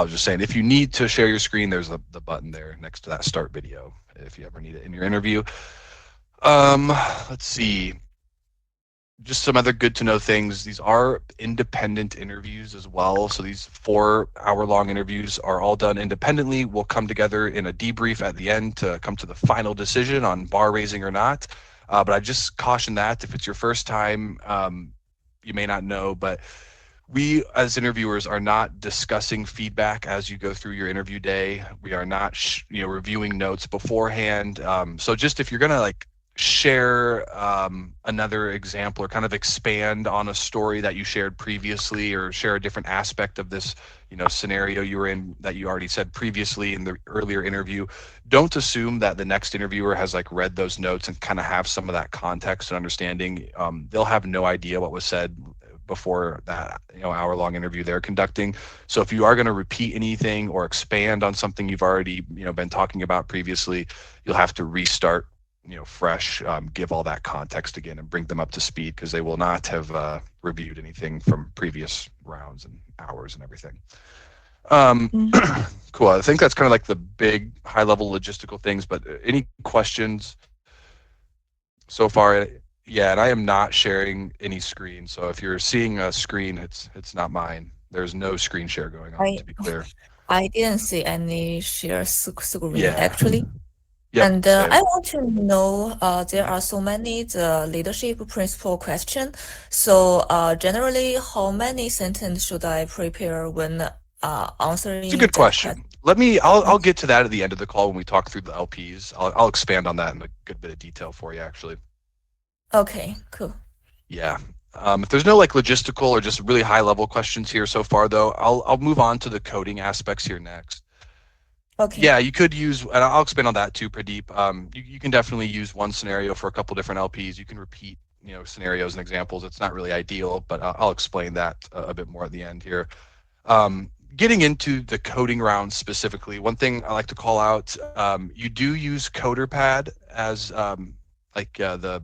I was just saying, if you need to share your screen, there's the button there next to that start video if you ever need it in your interview. Let's see. Just some other good to know things. These are independent interviews as well. So these 4-hour-long interviews are all done independently. We'll come together in a debrief at the end to come to the final decision on bar raising or not. But I just caution that if it's your first time, you may not know, but we as interviewers are not discussing feedback as you go through your interview day. We are not reviewing notes beforehand. So just if you're gonna like share another example or kind of expand on a story that you shared previously, or share a different aspect of this scenario you were in that you already said previously in the earlier interview, don't assume that the next interviewer has like read those notes and kind of have some of that context and understanding. They'll have no idea what was said before that hour-long interview they're conducting. So if you are going to repeat anything or expand on something you've already been talking about previously, you'll have to restart fresh, give all that context again and bring them up to speed, because they will not have reviewed anything from previous rounds and hours and everything. Cool. I think that's kind of like the big high-level logistical things, but any questions so far? Yeah, and I am not sharing any screen. So if you're seeing a screen, it's not mine. There's no screen share going on, to be clear. I didn't see any share screen Yeah. actually. Yep. And Same. I want to know, there are so many the leadership principle question. So generally, how many sentences should I prepare when answering It's a good that question? question. I'll get to that at the end of the call when we talk through the LPs. I'll expand on that in a good bit of detail for you, actually. Okay, cool. Yeah. If there's no like logistical or just really high level questions here so far, though, I'll move on to the coding aspects here next. Okay. Yeah, you could use, and I'll expand on that too, Pradeep. You can definitely use one scenario for a couple different LPs. You can repeat, scenarios and examples. It's not really ideal, but I'll explain that a bit more at the end here. Getting into the coding round specifically, one thing I like to call out, you do use CoderPad as the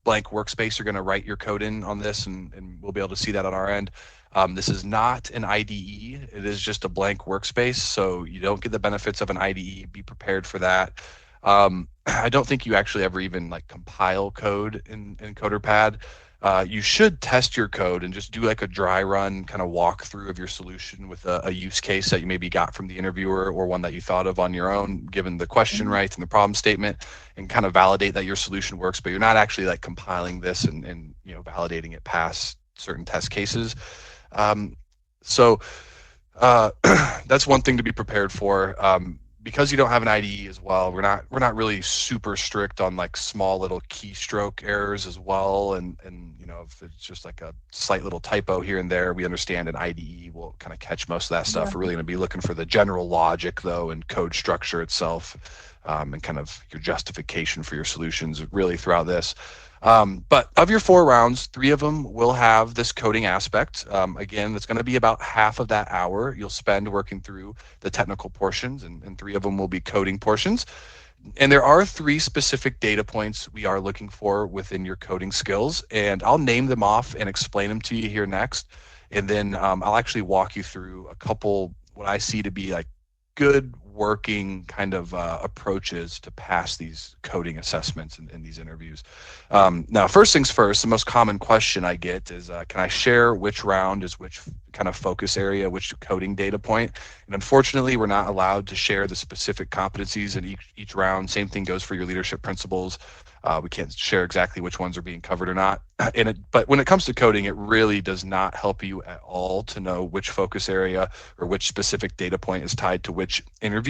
blank workspace you're going to write your code in on this, and we'll be able to see that on our end. This is not an IDE. It is just a blank workspace, so you don't get the benefits of an IDE. Be prepared for that. I don't think you actually ever even like compile code in CoderPad. You should test your code and just do like a dry run kind of walkthrough of your solution with a use case that you maybe got from the interviewer, or one that you thought of on your own, given the question right and the problem statement, and kind of validate that your solution works. But you're not actually like compiling this and validating it past certain test cases. So that's one thing to be prepared for. Because you don't have an IDE as well, we're not really super strict on like small little keystroke errors as well, and if it's just like a slight little typo here and there, we understand an IDE will kind of catch most of that stuff. Yeah. We're really going to be looking for the general logic though, and code structure itself, and kind of your justification for your solutions really throughout this. But of your 4 rounds, 3 of them will have this coding aspect. Again, it's going to be about half of that hour you'll spend working through the technical portions, and 3 of them will be coding portions. And there are 3 specific data points we are looking for within your coding skills, and I'll name them off and explain them to you here next. And then I'll actually walk you through a couple what I see to be like good working kind of approaches to pass these coding assessments in these interviews. Now, first things first, the most common question I get is, can I share which round is which kind of focus area, which coding data point? And unfortunately, we're not allowed to share the specific competencies in each round. Same thing goes for your leadership principles. We can't share exactly which ones are being covered or not. But when it comes to coding, it really does not help you at all to know which focus area or which specific data point is tied to which interview,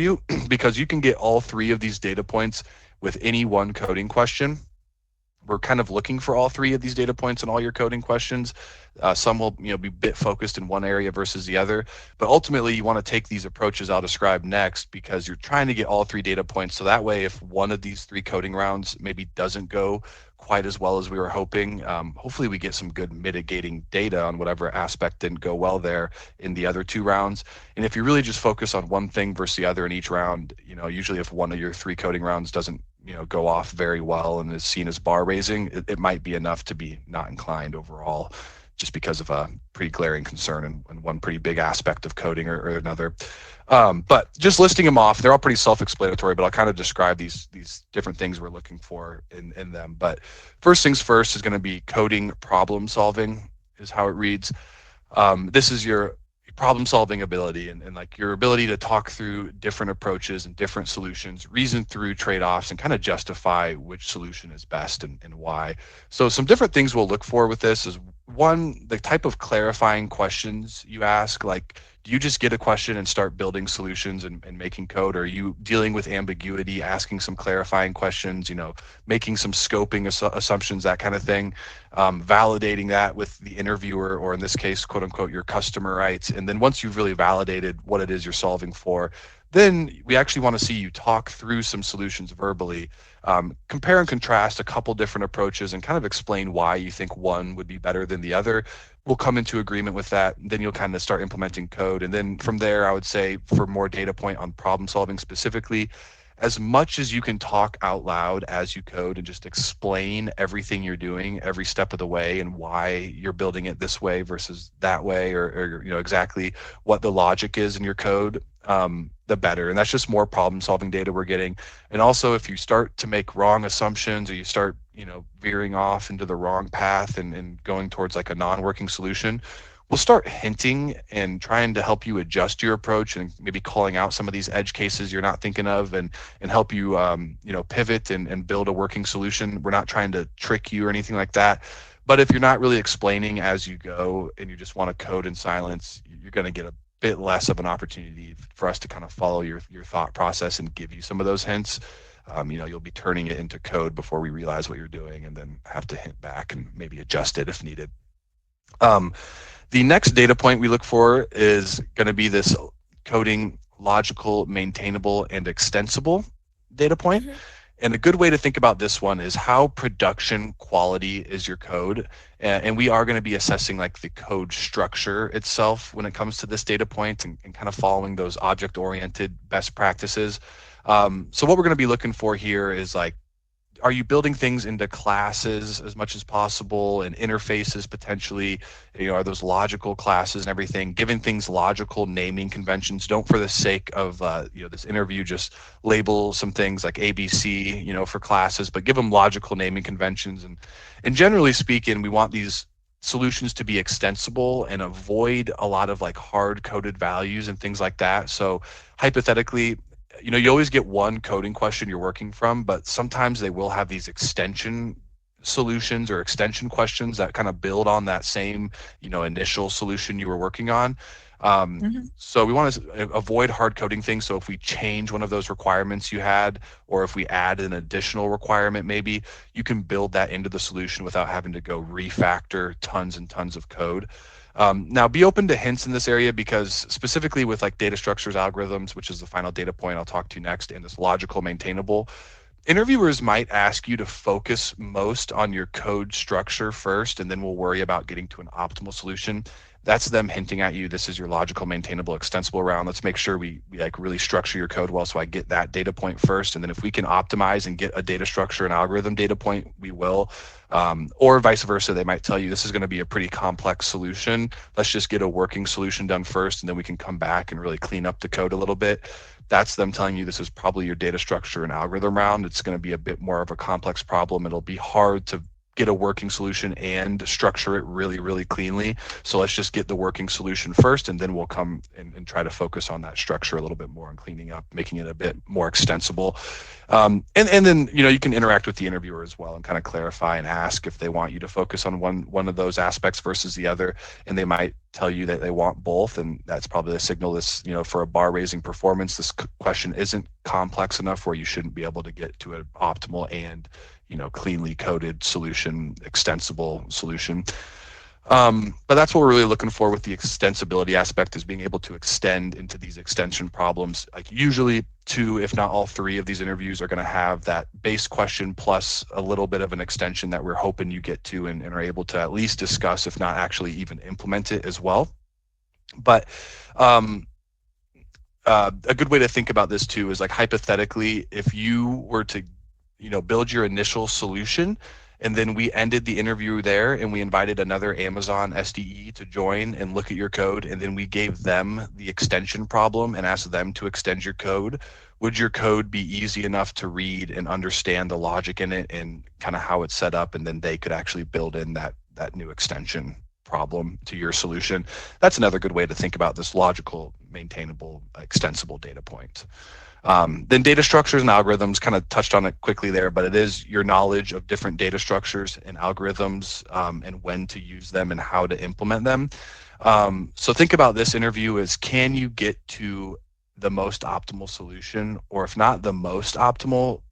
because you can get all 3 of these data points with any one coding question. We're kind of looking for all 3 of these data points in all your coding questions. Some will be a bit focused in one area versus the other, but ultimately you want to take these approaches I'll describe next, because you're trying to get all 3 data points, so that way if one of these 3 coding rounds maybe doesn't go quite as well as we were hoping, hopefully we get some good mitigating data on whatever aspect didn't go well there in the other 2 rounds. And if you really just focus on one thing versus the other in each round, usually if one of your 3 coding rounds doesn't go off very well and is seen as bar raising, it might be enough to be not inclined overall. just because of a pretty glaring concern and one pretty big aspect of coding or another. But just listing them off, they're all pretty self-explanatory, but I'll kind of describe these different things we're looking for in them. But first things first is going to be coding problem solving is how it reads. This is your problem solving ability and like your ability to talk through different approaches and different solutions, reason through trade-offs, and kind of justify which solution is best and why. So some different things we'll look for with this is one, the type of clarifying questions you ask. Like, do you just get a question and start building solutions and making code? Or are you dealing with ambiguity, asking some clarifying questions, making some scoping assumptions, that kind of thing, validating that with the interviewer, or in this case, quote unquote, your customer, right? And then once you've really validated what it is you're solving for, then we actually want to see you talk through some solutions verbally, compare and contrast a couple different approaches and kind of explain why you think one would be better than the other. We'll come into agreement with that. Then you'll kind of start implementing code. And then from there, I would say for more data point on problem solving specifically, as much as you can talk out loud as you code and just explain everything you're doing every step of the way and why you're building it this way versus that way, or exactly what the logic is in your code, the better. And that's just more problem solving data we're getting. And also, if you start to make wrong assumptions, or you start veering off into the wrong path and going towards like a non-working solution, we'll start hinting and trying to help you adjust your approach and maybe calling out some of these edge cases you're not thinking of, and help you pivot and build a working solution. We're not trying to trick you or anything like that. But if you're not really explaining as you go and you just want to code in silence, you're going to get a bit less of an opportunity for us to kind of follow your thought process and give you some of those hints. You'll be turning it into code before we realize what you're doing, and then have to hint back and maybe adjust it if needed. The next data point we look for is going to be this coding logical, maintainable, and extensible data point. Mhm. And a good way to think about this one is how production quality is your code. And we are going to be assessing like the code structure itself when it comes to this data point, and kind of following those object-oriented best practices. So what we're going to be looking for here is like, are you building things into classes as much as possible, and interfaces potentially? Are those logical classes and everything, giving things logical naming conventions? Don't, for the sake of this interview, just label some things like ABC for classes, but give them logical naming conventions. And generally speaking, we want these solutions to be extensible and avoid a lot of like hard coded values and things like that. So hypothetically, you always get one coding question you're working from, but sometimes they will have these extension solutions or extension questions that kind of build on that same, initial solution you were working on. Mhm. So we want to avoid hard coding things. So if we change one of those requirements you had, or if we add an additional requirement, maybe you can build that into the solution without having to go refactor tons and tons of code. Now, be open to hints in this area, because specifically with like data structures, algorithms, which is the final data point I'll talk to next, and this logical maintainable, interviewers might ask you to focus most on your code structure first, and then we'll worry about getting to an optimal solution. That's them hinting at you, this is your logical, maintainable, extensible round. Let's make sure we like really structure your code well, so I get that data point first, and then if we can optimize and get a data structure and algorithm data point, we will. Or vice versa, they might tell you this is going to be a pretty complex solution. Let's just get a working solution done first, and then we can come back and really clean up the code a little bit. That's them telling you this is probably your data structure and algorithm round. It's going to be a bit more of a complex problem. It'll be hard to get a working solution and structure it really, really cleanly. So let's just get the working solution first, and then we'll come and try to focus on that structure a little bit more and cleaning up, making it a bit more extensible. And then you can interact with the interviewer as well and kind of clarify and ask if they want you to focus on one of those aspects versus the other, and they might tell you that they want both, and that's probably a signal this for a bar raising performance, this question isn't complex enough where you shouldn't be able to get to an optimal and cleanly coded solution, extensible solution. But that's what we're really looking for with the extensibility aspect, is being able to extend into these extension problems. Like usually 2, if not all 3 of these interviews are going to have that base question plus a little bit of an extension that we're hoping you get to and are able to at least discuss, if not actually even implement it as well. But a good way to think about this too is like, hypothetically, if you were to build your initial solution And then we ended the interview there, and we invited another Amazon SDE to join and look at your code. And then we gave them the extension problem and asked them to extend your code. Would your code be easy enough to read and understand the logic in it and kind of how it's set up? And then they could actually build in that new extension problem to your solution. That's another good way to think about this logical, maintainable, extensible data point. Then data structures and algorithms, kind of touched on it quickly there, but it is your knowledge of different data structures and algorithms, and when to use them and how to implement them. So think about this interview as, can you get to the most optimal solution? Or if not the most optimal,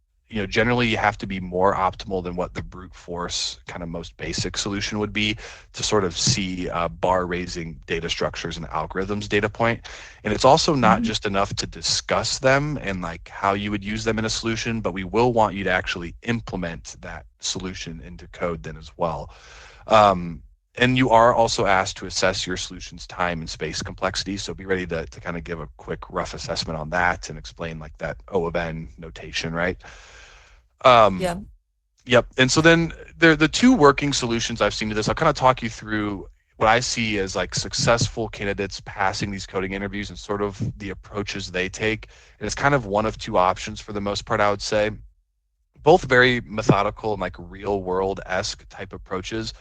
generally you have to be more optimal than what the brute force kind of most basic solution would be to sort of see bar raising data structures and algorithms data point. And it's also not just enough to discuss them and like how you would use them in a solution, but we will want you to actually implement that solution into code then as well. And you are also asked to assess your solution's time and space complexity. So be ready to kind of give a quick rough assessment on that and explain like that O of N notation, right? Yeah. Yep. And so then the two working solutions I've seen to this, I'll kind of talk you through what I see as like successful candidates passing these coding interviews and sort of the approaches they take. And it's kind of one of two options for the most part, I would say. Both very methodical and like real world-esque type approaches.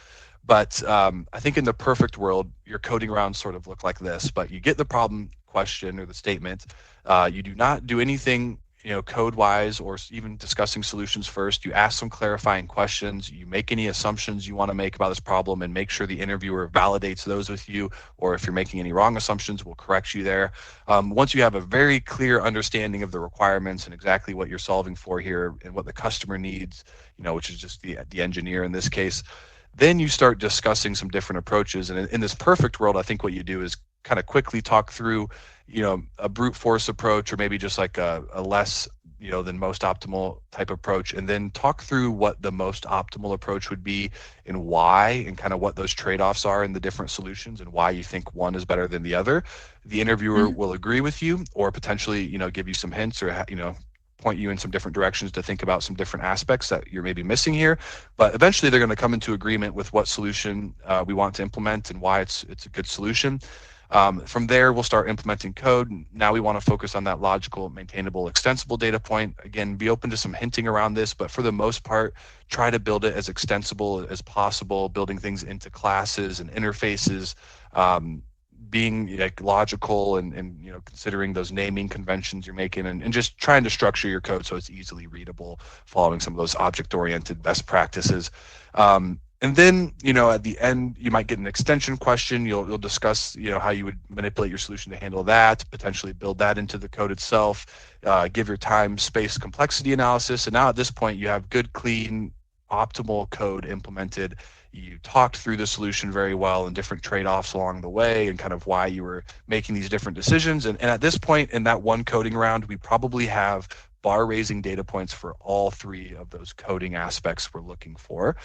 But I think in the perfect world, your coding rounds sort of look like this. But you get the problem question or the statement. You do not do anything code-wise or even discussing solutions first. You ask some clarifying questions. You make any assumptions you want to make about this problem and make sure the interviewer validates those with you. Or if you're making any wrong assumptions, we'll correct you there. Once you have a very clear understanding of the requirements and exactly what you're solving for here and what the customer needs, which is just the engineer in this case, then you start discussing some different approaches. And in this perfect world, I think what you do is kind of quickly talk through a brute force approach, or maybe just like a less than most optimal type approach, and then talk through what the most optimal approach would be and why, and kind of what those trade-offs are in the different solutions and why you think one is better than the other. The interviewer will agree with you, or potentially give you some hints, or point you in some different directions to think about some different aspects that you're maybe missing here. But eventually they're going to come into agreement with what solution we want to implement and why it's a good solution. From there, we'll start implementing code. Now we want to focus on that logical, maintainable, extensible data point. Again, be open to some hinting around this, but for the most part, try to build it as extensible as possible, building things into classes and interfaces, being like logical and considering those naming conventions you're making, and just trying to structure your code so it's easily readable, following some of those object-oriented best practices. And then, at the end, you might get an extension question. You'll discuss, how you would manipulate your solution to handle that, potentially build that into the code itself, give your time, space, complexity analysis. And now at this point, you have good, clean, optimal code implemented. You talked through the solution very well and different trade-offs along the way and kind of why you were making these different decisions. And at this point in that one coding round, we probably have bar raising data points for all three of those coding aspects we're looking for.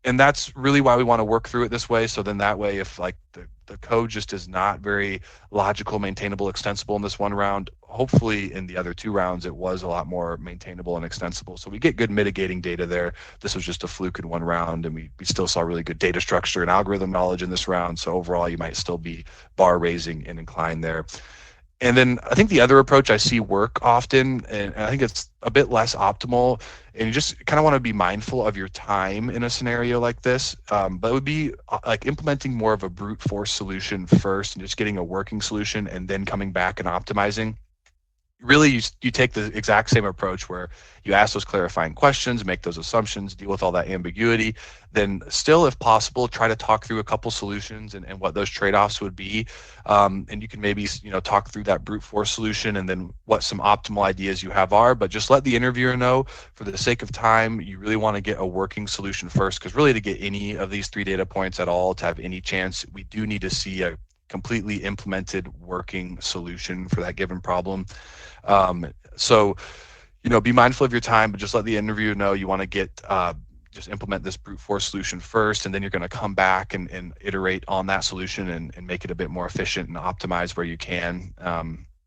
And that's really why we want to work through it this way. So then that way, if like the code just is not very logical, maintainable, extensible in this one round, hopefully in the other two rounds, it was a lot more maintainable and extensible. So we get good mitigating data there. This was just a fluke in one round, and we still saw really good data structure and algorithm knowledge in this round. So overall, you might still be bar raising and inclined there. And then I think the other approach I see work often, and I think it's a bit less optimal, and you just kind of want to be mindful of your time in a scenario like this, but it would be like implementing more of a brute force solution first and just getting a working solution and then coming back and optimizing. Really, you take the exact same approach where you ask those clarifying questions, make those assumptions, deal with all that ambiguity, then still, if possible, try to talk through a couple solutions and what those trade-offs would be. And you can maybe talk through that brute force solution and then what some optimal ideas you have are, but just let the interviewer know, for the sake of time, you really want to get a working solution first, because really to get any of these three data points at all, to have any chance, we do need to see a completely implemented working solution for that given problem. So, be mindful of your time, but just let the interviewer know you want to get, just implement this brute force solution first, and then you're going to come back and iterate on that solution and make it a bit more efficient and optimize where you can.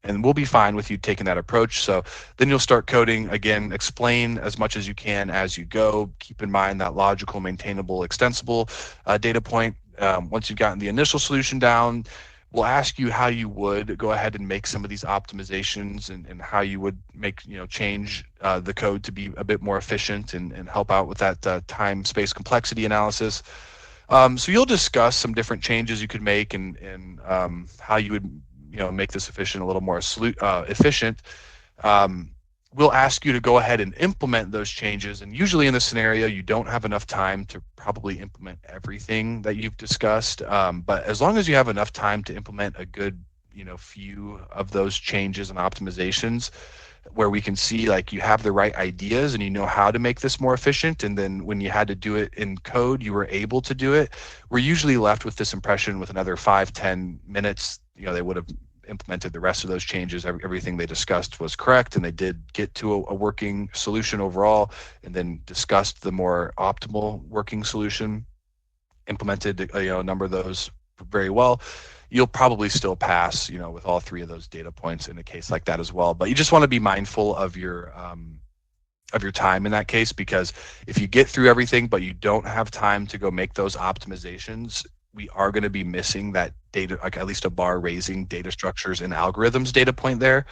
and we'll be fine with you taking that approach. So then you'll start coding again, explain as much as you can as you go. Keep in mind that logical, maintainable, extensible data point. Once you've gotten the initial solution down, we'll ask you how you would go ahead and make some of these optimizations, and how you would make, change the code to be a bit more efficient, and help out with that time space complexity analysis. So you'll discuss some different changes you could make, and how you would make this efficient a little more efficient. Um, we'll ask you to go ahead and implement those changes, and usually in this scenario you don't have enough time to probably implement everything that you've discussed, but as long as you have enough time to implement a good few of those changes and optimizations, where we can see like you have the right ideas and you know how to make this more efficient, and then when you had to do it in code you were able to do it, we're usually left with this impression with another 5-10 minutes. They would have implemented the rest of those changes. Everything they discussed was correct, and they did get to a working solution overall, and then discussed the more optimal working solution, implemented a number of those very well. You'll probably still pass, with all three of those data points in a case like that as well. But you just want to be mindful of your time in that case, because if you get through everything but you don't have time to go make those optimizations, we are going to be missing that data, like at least a bar raising data structures and algorithms data point there.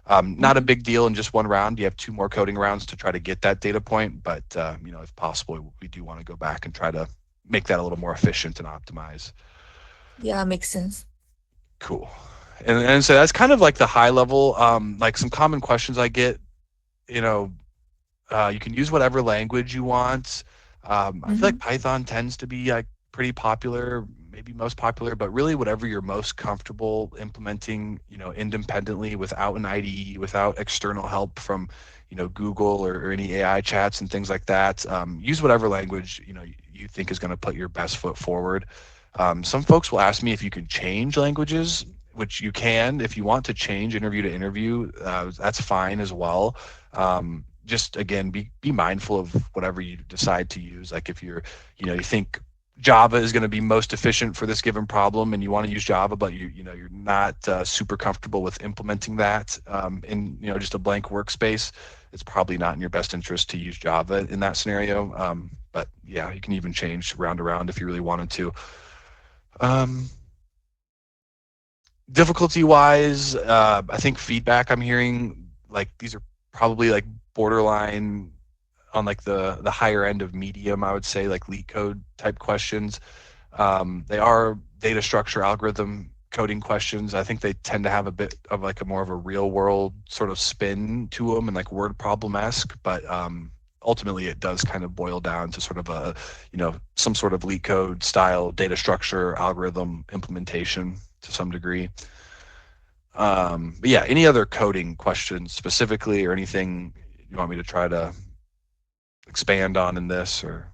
Not a big deal in just one round. You have 2 more coding rounds to try to get that data point, but if possible, we do want to go back and try to make that a little more efficient and optimize. Yeah, makes sense. Cool. And so that's kind of like the high level, like some common questions I get. You can use whatever language you want. I feel like Python tends to be like pretty popular, maybe most popular, but really whatever you're most comfortable implementing, independently without an IDE, without external help from, Google or any AI chats and things like that. Use whatever language, you think is going to put your best foot forward. Some folks will ask me if you can change languages, which you can. If you want to change interview to interview, that's fine as well. Just again, be mindful of whatever you decide to use. Like if you think Java is going to be most efficient for this given problem, and you want to use Java, but you're not super comfortable with implementing that in just a blank workspace, it's probably not in your best interest to use Java in that scenario. But yeah, you can even change round to round if you really wanted to. Difficulty wise, I think feedback I'm hearing, like these are probably like borderline on like the higher end of medium, I would say, like leak code type questions. They are data structure algorithm coding questions. I think they tend to have a bit of like a more of a real world sort of spin to them, and like word problem-esque, but ultimately it does kind of boil down to sort of a some sort of leak code style data structure algorithm implementation to some degree. But yeah, any other coding questions specifically, or anything you want me to try to expand on in this? Or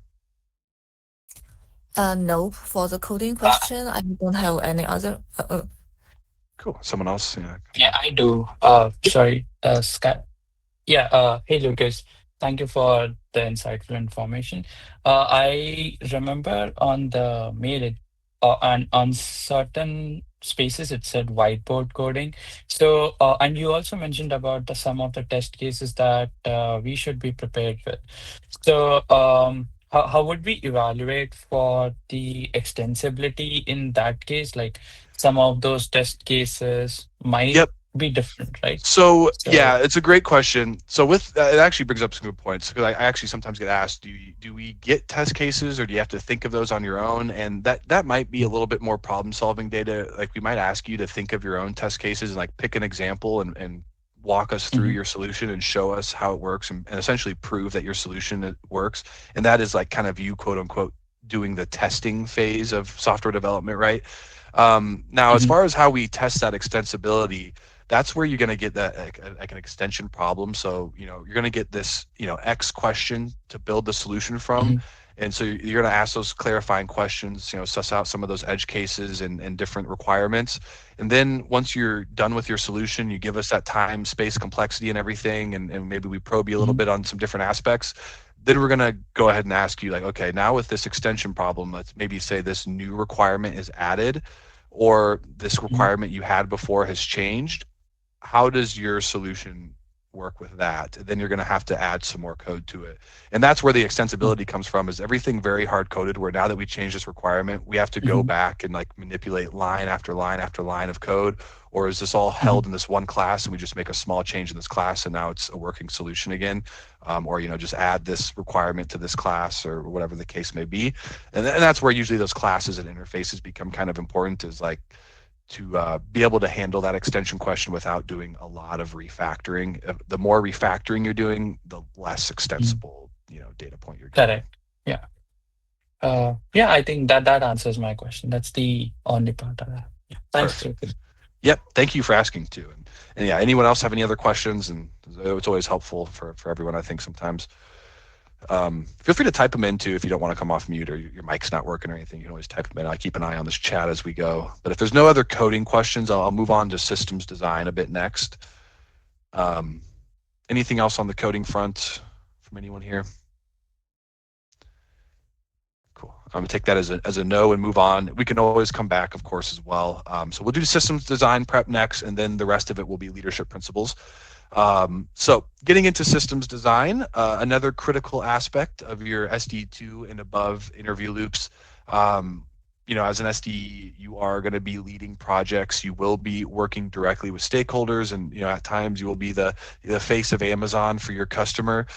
No, for the coding question, I don't have any other. cool. Someone else? Yeah, I do. Sorry, Scott. Yeah, hey Lucas, thank you for the insightful information. I remember on the mail, and on certain spaces it said whiteboard coding. So, and you also mentioned about some of the test cases that we should be prepared with. So, how would we evaluate for the extensibility in that case? Like some of those test cases might Yep. be different, right? So yeah, So. it's a great question. So with it actually brings up some good points, because I actually sometimes get asked, do we get test cases, or do you have to think of those on your own? And that might be a little bit more problem solving data. Like we might ask you to think of your own test cases and like pick an example, and walk us through Mhm. your solution and show us how it works, and essentially prove that your solution works. And that is like kind of you, quote unquote, doing the testing phase of software development, right? Now, as Mhm. far as how we test that extensibility, that's where you're going to get that like an extension problem. So you're going to get this X question to build the solution from, Mhm. and so you're going to ask those clarifying questions, suss out some of those edge cases and different requirements. And then once you're done with your solution, you give us that time, space, complexity, and everything, and maybe we probe you a little Mhm. bit on some different aspects. Then we're going to go ahead and ask you, like, okay, now with this extension problem, let's maybe say this new requirement is added, or this Mhm. requirement you had before has changed. how does your solution work with that? Then you're going to have to add some more code to it. And that's where the extensibility comes from, is everything very hard coded, where now that we change this requirement, we have to go back and like manipulate line after line after line of code? Or is this all held in this one class and we just make a small change in this class and now it's a working solution again? Or, just add this requirement to this class or whatever the case may be. And that's where usually those classes and interfaces become kind of important, is like to be able to handle that extension question without doing a lot of refactoring. The more refactoring you're doing, the less extensible, data point you're getting. Correct. Yeah. Yeah, I think that answers my question. That's the only part of that. Yeah. Thanks, Lucas. Yep. Thank you for asking too. And yeah, anyone else have any other questions? And it's always helpful for everyone, I think, sometimes. Feel free to type them in too if you don't want to come off mute or your mic's not working or anything. You can always type them in. I keep an eye on this chat as we go. But if there's no other coding questions, I'll move on to systems design a bit next. Anything else on the coding front from anyone here? Cool. I'm gonna take that as a no and move on. We can always come back, of course, as well. So we'll do systems design prep next, and then the rest of it will be leadership principles. So getting into systems design, another critical aspect of your SD2 and above interview loops. As an SD, you are going to be leading projects. You will be working directly with stakeholders, and at times you will be the face of Amazon for your customer.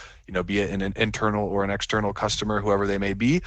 Be it an internal or an external customer, whoever they may be.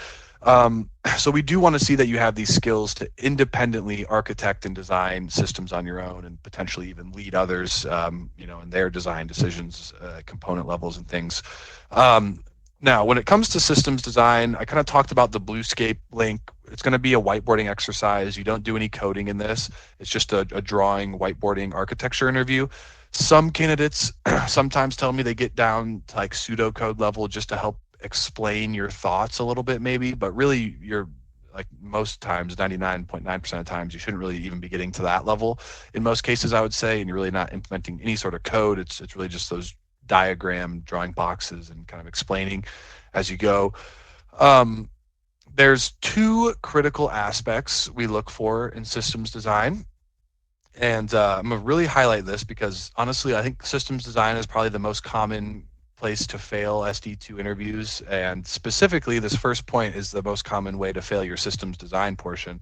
So we do want to see that you have these skills to independently architect and design systems on your own, and potentially even lead others, in their design decisions, component levels and things. Now, when it comes to systems design, I kind of talked about the Bluescape link. It's going to be a whiteboarding exercise. You don't do any coding in this. It's just a drawing, whiteboarding architecture interview. Some candidates sometimes tell me they get down to like pseudocode level just to help explain your thoughts a little bit maybe, but really you're like most times, 99.9% of times, you shouldn't really even be getting to that level in most cases, I would say, and you're really not implementing any sort of code. It's really just those diagram drawing boxes and kind of explaining as you go. There's two critical aspects we look for in systems design. And I'm gonna really highlight this because honestly, I think systems design is probably the most common place to fail SD2 interviews, and specifically this first point is the most common way to fail your systems design portion.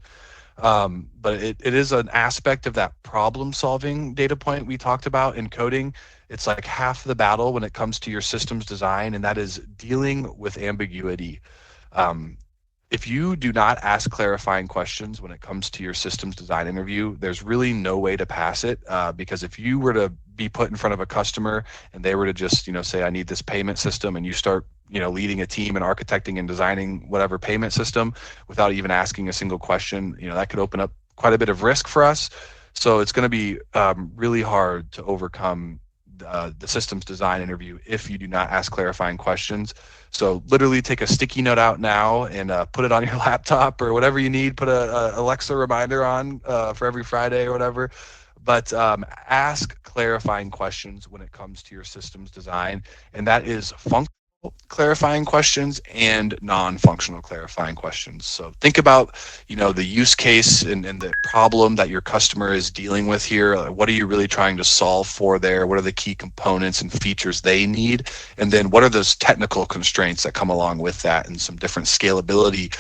But it is an aspect of that problem solving data point we talked about in coding. It's like half the battle when it comes to your systems design, and that is dealing with ambiguity. If you do not ask clarifying questions when it comes to your systems design interview, there's really no way to pass it, because if you were to be put in front of a customer and they were to just, say, I need this payment system, and you start, leading a team and architecting and designing whatever payment system without even asking a single question, that could open up quite a bit of risk for us. So it's going to be really hard to overcome the systems design interview if you do not ask clarifying questions. So literally take a sticky note out now and put it on your laptop or whatever you need. Put a Alexa reminder on for every Friday or whatever. But ask clarifying questions when it comes to your systems design, and that is functional clarifying questions and non-functional clarifying questions. So think about, the use case and the problem that your customer is dealing with here. What are you really trying to solve for there? What are the key components and features they need? And then what are those technical constraints that come along with that, and some different scalability,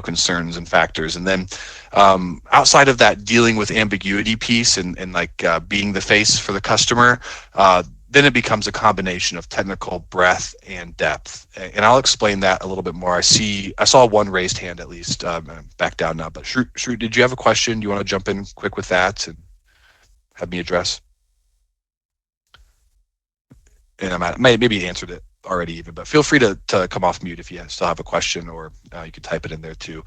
concerns and factors. And then outside of that, dealing with ambiguity piece and being the face for the customer, then it becomes a combination of technical breadth and depth. And I'll explain that a little bit more. I saw one raised hand at least, back down now, but Shrew, did you have a question? Do you want to jump in quick with that and have me address? And I maybe answered it already even, but feel free to come off mute if you still have a question, or you can type it in there too.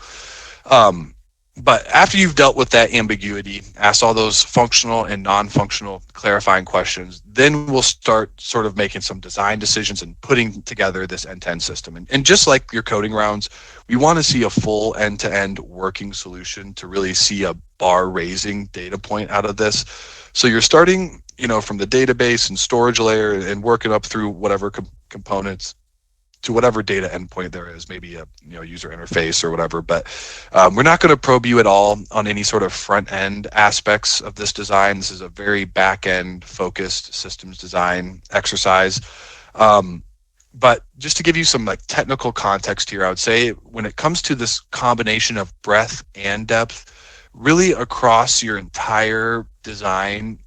But after you've dealt with that ambiguity, asked all those functional and non-functional clarifying questions, then we'll start sort of making some design decisions and putting together this end-to-end system. And just like your coding rounds, we want to see a full end-to-end working solution to really see a bar-raising data point out of this. So you're starting, from the database and storage layer and working up through whatever components to whatever data endpoint there is, maybe a user interface or whatever. But we're not going to probe you at all on any sort of front end aspects of this design. This is a very back end focused systems design exercise. But just to give you some like technical context here, I would say when it comes to this combination of breadth and depth, really across your entire design,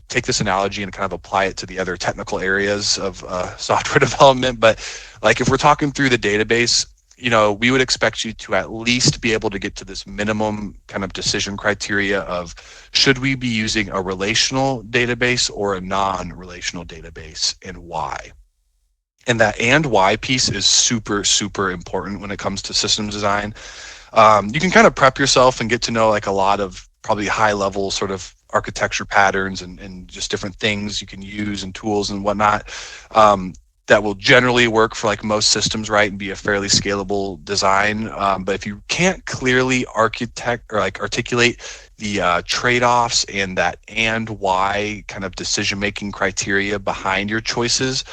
take this analogy and kind of apply it to the other technical areas of software development. But like if we're talking through the database, we would expect you to at least be able to get to this minimum kind of decision criteria of should we be using a relational database or a non-relational database and why. And that and why piece is super, super important when it comes to systems design. You can kind of prep yourself and get to know like a lot of probably high level sort of architecture patterns and just different things you can use and tools and whatnot that will generally work for like most systems, right, and be a fairly scalable design. But if you can't clearly articulate the trade-offs and that and why kind of decision-making criteria behind your choices,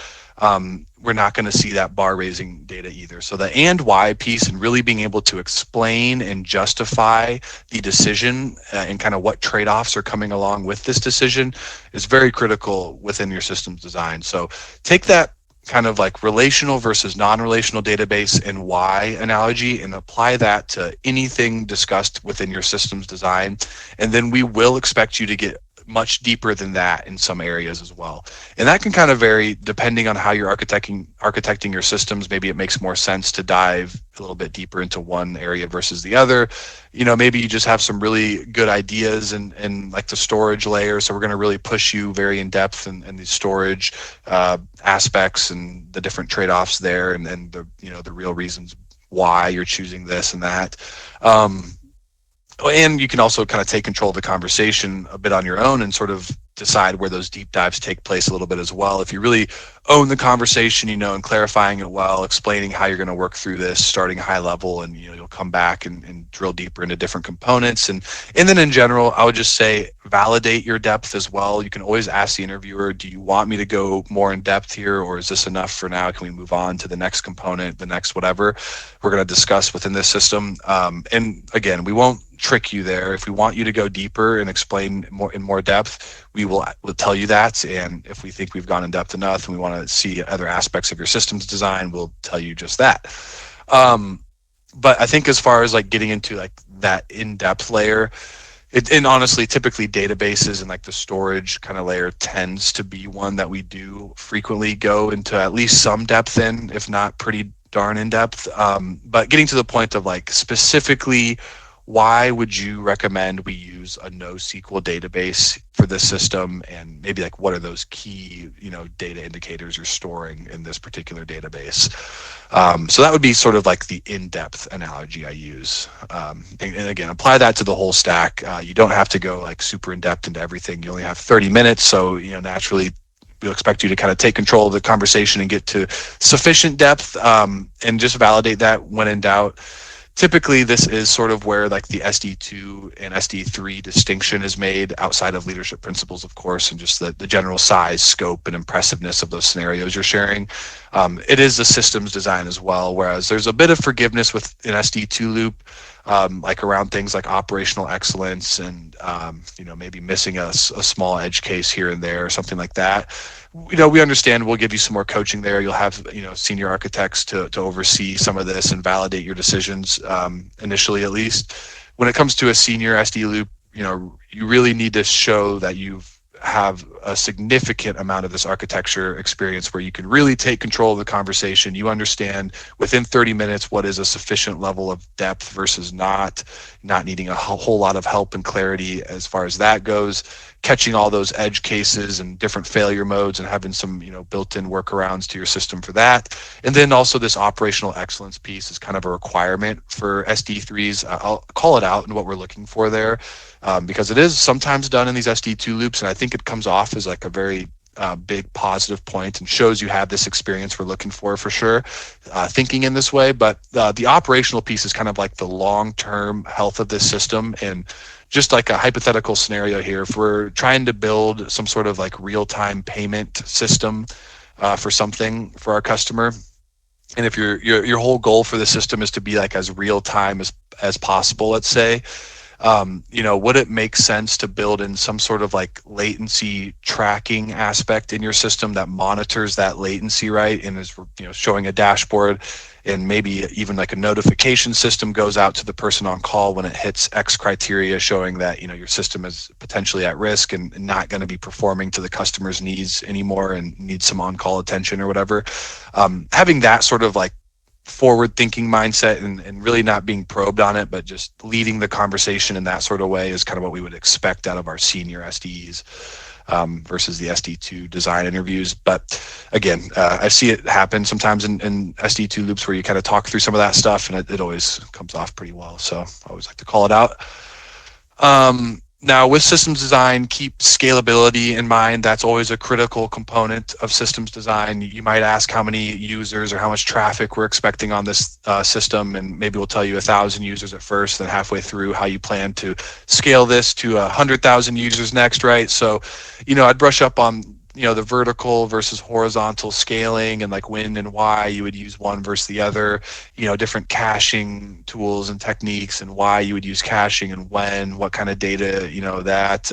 we're not going to see that bar raising data either. So the and why piece and really being able to explain and justify the decision and kind of what trade-offs are coming along with this decision is very critical within your systems design. So take that kind of like relational versus non-relational database and why analogy and apply that to anything discussed within your systems design. And then we will expect you to get much deeper than that in some areas as well. And that can kind of vary depending on how you're architecting your systems. Maybe it makes more sense to dive a little bit deeper into one area versus the other. Maybe you just have some really good ideas and like the storage layer. So we're going to really push you very in depth in the storage aspects and the different trade-offs there and the real reasons why you're choosing this and that. And you can also kind of take control of the conversation a bit on your own and sort of decide where those deep dives take place a little bit as well. If you really own the conversation, and clarifying it well, explaining how you're going to work through this, starting high level, and you'll come back and drill deeper into different components. And then in general, I would just say validate your depth as well. You can always ask the interviewer, do you want me to go more in depth here, or is this enough for now? Can we move on to the next component, the next whatever we're going to discuss within this system? And again, we won't trick you there. If we want you to go deeper and explain in more depth, we'll tell you that. And if we think we've gone in depth enough and we want to see other aspects of your systems design, we'll tell you just that. But I think as far as like getting into like that in-depth layer, and honestly, typically databases and like the storage kind of layer tends to be one that we do frequently go into at least some depth in, if not pretty darn in depth. But getting to the point of like specifically, why would you recommend we use a NoSQL database for this system, and maybe like what are those key data indicators you're storing in this particular database? So that would be sort of like the in-depth analogy I use, and again, apply that to the whole stack. You don't have to go like super in-depth into everything. You only have 30 minutes, so naturally we'll expect you to kind of take control of the conversation and get to sufficient depth, and just validate that when in doubt. Typically, this is sort of where like the SD2 and SD3 distinction is made outside of leadership principles, of course, and just the general size, scope, and impressiveness of those scenarios you're sharing. It is the systems design as well, whereas there's a bit of forgiveness with an SD2 loop, like around things like operational excellence and maybe missing a small edge case here and there or something like that. We understand. We'll give you some more coaching there. You'll have senior architects to oversee some of this and validate your decisions, initially at least. When it comes to a senior SD loop, you really need to show that you have a significant amount of this architecture experience where you can really take control of the conversation. You understand within 30 minutes what is a sufficient level of depth versus not needing a whole lot of help and clarity as far as that goes, catching all those edge cases and different failure modes and having some built-in workarounds to your system for that. And then also this operational excellence piece is kind of a requirement for SD3s. I'll call it out and what we're looking for there, because it is sometimes done in these SD2 loops, and I think it comes off as like a very big positive point and shows you have this experience we're looking for sure, thinking in this way. But the operational piece is kind of like the long-term health of this system. And just like a hypothetical scenario here, if we're trying to build some sort of like real-time payment system for something for our customer, and if your whole goal for the system is to be like as real time as possible, let's say, would it make sense to build in some sort of like latency tracking aspect in your system that monitors that latency, right? And is, showing a dashboard, and maybe even like a notification system goes out to the person on call when it hits X criteria, showing that, your system is potentially at risk and not going to be performing to the customer's needs anymore and needs some on-call attention or whatever. Having that sort of like forward thinking mindset and really not being probed on it, but just leading the conversation in that sort of way is kind of what we would expect out of our senior SDEs, versus the SD2 design interviews. But again, I see it happen sometimes in SD2 loops where you kind of talk through some of that stuff, and it always comes off pretty well. So I always like to call it out. Now, with systems design, keep scalability in mind. That's always a critical component of systems design. You might ask how many users or how much traffic we're expecting on this system, and maybe we'll tell you 1,000 users at first, then halfway through how you plan to scale this to 100,000 users next, right? So, I'd brush up on the vertical versus horizontal scaling, and like when and why you would use one versus the other, different caching tools and techniques, and why you would use caching and when, what kind of data, that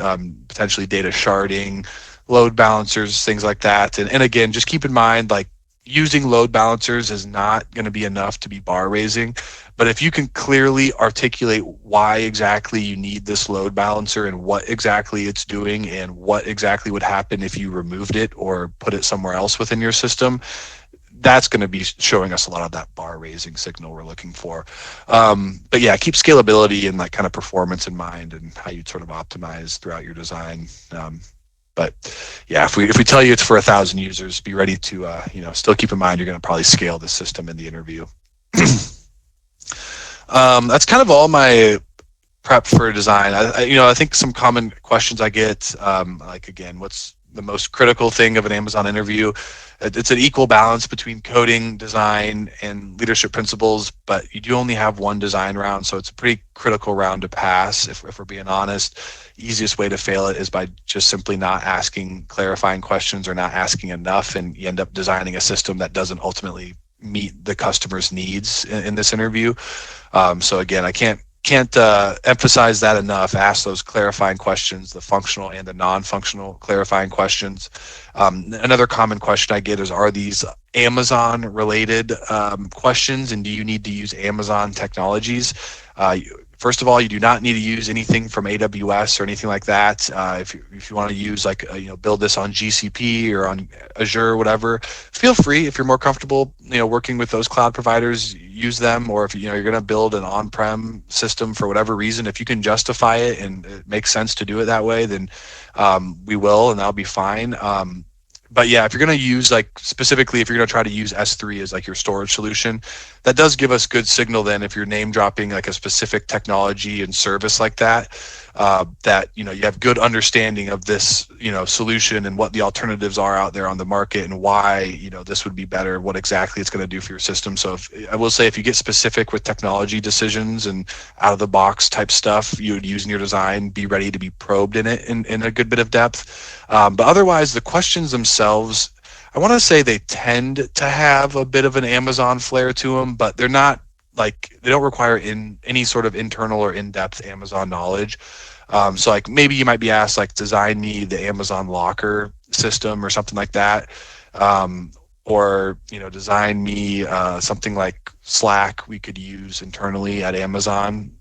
potentially data sharding, load balancers, things like that. And again, just keep in mind, like, using load balancers is not going to be enough to be bar raising. But if you can clearly articulate why exactly you need this load balancer and what exactly it's doing and what exactly would happen if you removed it or put it somewhere else within your system, that's going to be showing us a lot of that bar raising signal we're looking for. But yeah, keep scalability and like kind of performance in mind and how you'd sort of optimize throughout your design. But yeah, if we tell you it's for 1,000 users, be ready to still keep in mind you're going to probably scale the system in the interview. That's kind of all my prep for design. I think some common questions I get, like, again, what's the most critical thing of an Amazon interview? It's an equal balance between coding, design, and leadership principles, but you do only have one design round, so it's a pretty critical round to pass, if we're being honest. Easiest way to fail it is by just simply not asking clarifying questions or not asking enough, and you end up designing a system that doesn't ultimately meet the customer's needs in this interview. So again, I can't emphasize that enough. Ask those clarifying questions, the functional and the non-functional clarifying questions. Another common question I get is, are these Amazon related questions, and do you need to use Amazon technologies? First of all, you do not need to use anything from AWS or anything like that. If you want to use build this on GCP or on Azure or whatever, feel free. If you're more comfortable, working with those cloud providers, use them. Or if you're going to build an on-prem system for whatever reason, if you can justify it and it makes sense to do it that way, then we will, and that'll be fine. But yeah, if you're going to use, like, specifically if you're going to try to use S3 as like your storage solution, that does give us good signal then if you're name dropping like a specific technology and service like that, that you have good understanding of this solution and what the alternatives are out there on the market and why this would be better, what exactly it's going to do for your system. So I will say, if you get specific with technology decisions and out of the box type stuff you would use in your design, be ready to be probed in it in a good bit of depth. But otherwise, the questions themselves, I want to say they tend to have a bit of an Amazon flair to them, but they're not like, they don't require any sort of internal or in-depth Amazon knowledge. So like maybe you might be asked, like, design me the Amazon Locker system or something like that. Or design me something like Slack we could use internally at Amazon.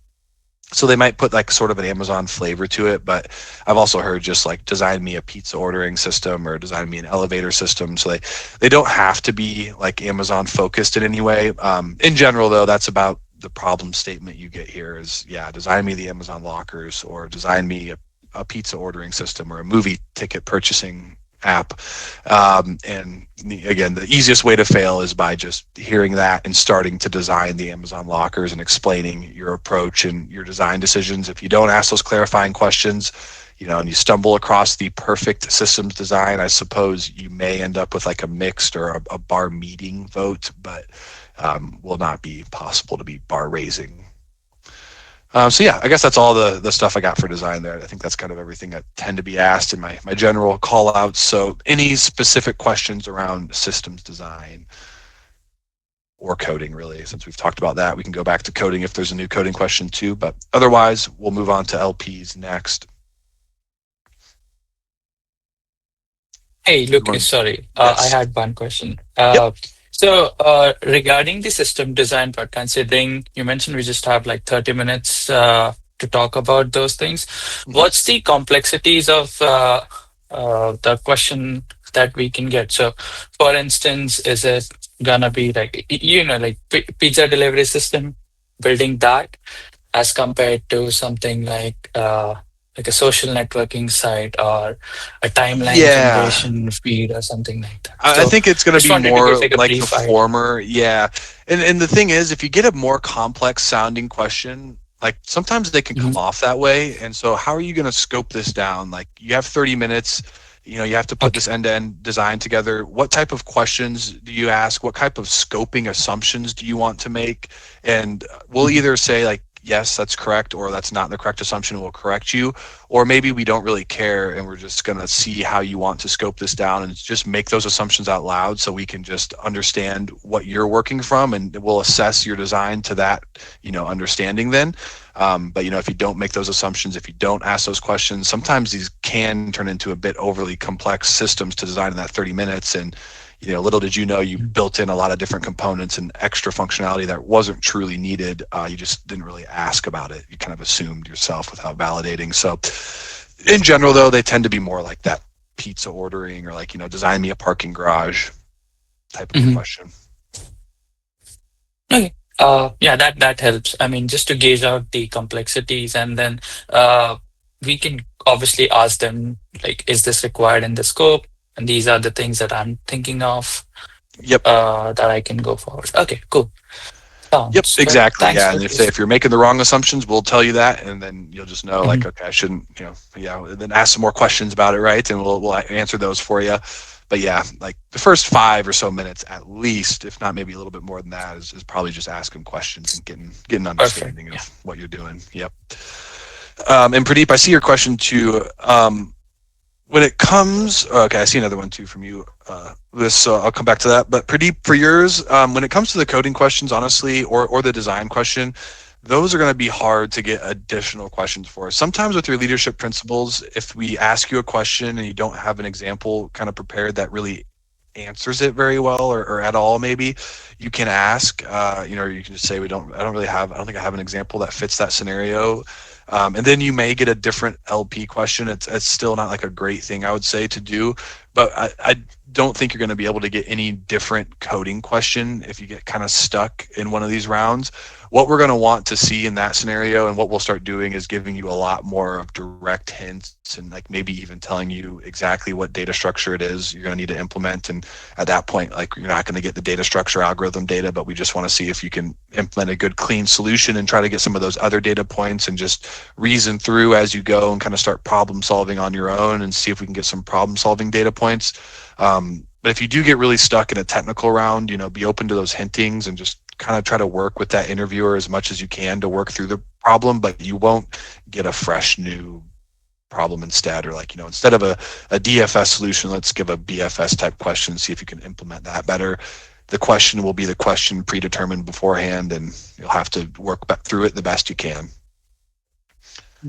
So they might put like sort of an Amazon flavor to it, but I've also heard just like, design me a pizza ordering system or design me an elevator system. So they don't have to be like Amazon focused in any way. In general though, that's about the problem statement you get here is, yeah, design me the Amazon lockers, or design me a pizza ordering system or a movie ticket purchasing app. And again, the easiest way to fail is by just hearing that and starting to design the Amazon lockers and explaining your approach and your design decisions. If you don't ask those clarifying questions, and you stumble across the perfect systems design, I suppose you may end up with like a mixed or a bar meeting vote, but will not be possible to be bar raising. So yeah, I guess that's all the stuff I got for design there. I think that's kind of everything I tend to be asked in my general call outs. So any specific questions around systems design? or coding, really. Since we've talked about that, we can go back to coding if there's a new coding question too, but otherwise we'll move on to LPs next. Hey, Lucas, sorry. I Yes. had one question. Yep. Regarding the system design, but considering you mentioned we just have like 30 minutes to talk about those things, what's the complexities of the question that we can get? So, for instance, is it gonna be like, like pizza delivery system, building that as compared to something like a social networking site or a timeline Yeah. generation feed or something like that. I So think it's going to just be wanted to get more like a like the brief idea. former. Yeah. And the thing is, if you get a more complex sounding question, like sometimes they can Mhm. come off that way. And so how are you going to scope this down? Like you have 30 minutes, you have to put Okay. this end-to-end design together. What type of questions do you ask? What type of scoping assumptions do you want to make? And we'll Mhm. either say like, yes, that's correct, or that's not the correct assumption. We'll correct you. Or maybe we don't really care and we're just going to see how you want to scope this down and just make those assumptions out loud so we can just understand what you're working from, and we'll assess your design to that, understanding then. But if you don't make those assumptions, if you don't ask those questions, sometimes these can turn into a bit overly complex systems to design in that 30 minutes. And little did you know, you Mhm. built in a lot of different components and extra functionality that wasn't truly needed. You just didn't really ask about it. You kind of assumed yourself without validating. So in general, though, they tend to be more like that pizza ordering or like, design me a parking garage type of a Mhm. question. Okay. Yeah, that helps. I mean, just to gauge out the complexities, and then we can obviously ask them like, is this required in the scope? And these are the things that I'm thinking of Yep. that I can go forward. Okay, cool. Yep, Sounds good. exactly. Thanks, Yeah. And Lucas. if you're making the wrong assumptions, we'll tell you that. And then you'll just know, like, Mhm. okay, I shouldn't, yeah, and then ask some more questions about it, right? And we'll answer those for you. But yeah, like the first 5 or so minutes at least, if not maybe a little bit more than that, is probably just asking questions and getting Perfect. understanding Yeah. of what you're doing. Yep. And Pradeep, I see your question too. When it comes, okay, I see another one too from you. I'll come back to that. But Pradeep, for yours, when it comes to the coding questions, honestly, or the design question, those are going to be hard to get additional questions for. Sometimes with your leadership principles, if we ask you a question and you don't have an example kind of prepared that really answers it very well or at all, maybe you can ask, or you can just say, I don't think I have an example that fits that scenario. And then you may get a different LP question. It's still not like a great thing, I would say, to do, but I don't think you're going to be able to get any different coding question if you get kind of stuck in one of these rounds. What we're going to want to see in that scenario, and what we'll start doing, is giving you a lot more of direct hints and like maybe even telling you exactly what data structure it is you're going to need to implement. And at that point, like, you're not going to get the data structure algorithm data, but we just want to see if you can implement a good clean solution and try to get some of those other data points and just reason through as you go and kind of start problem solving on your own and see if we can get some problem solving data points. But if you do get really stuck in a technical round, be open to those hintings and just kind of try to work with that interviewer as much as you can to work through the problem, but you won't get a fresh new problem instead. Or like, instead of a DFS solution, let's give a BFS type question, see if you can implement that better. The question will be the question predetermined beforehand, and you'll have to work through it the best you can.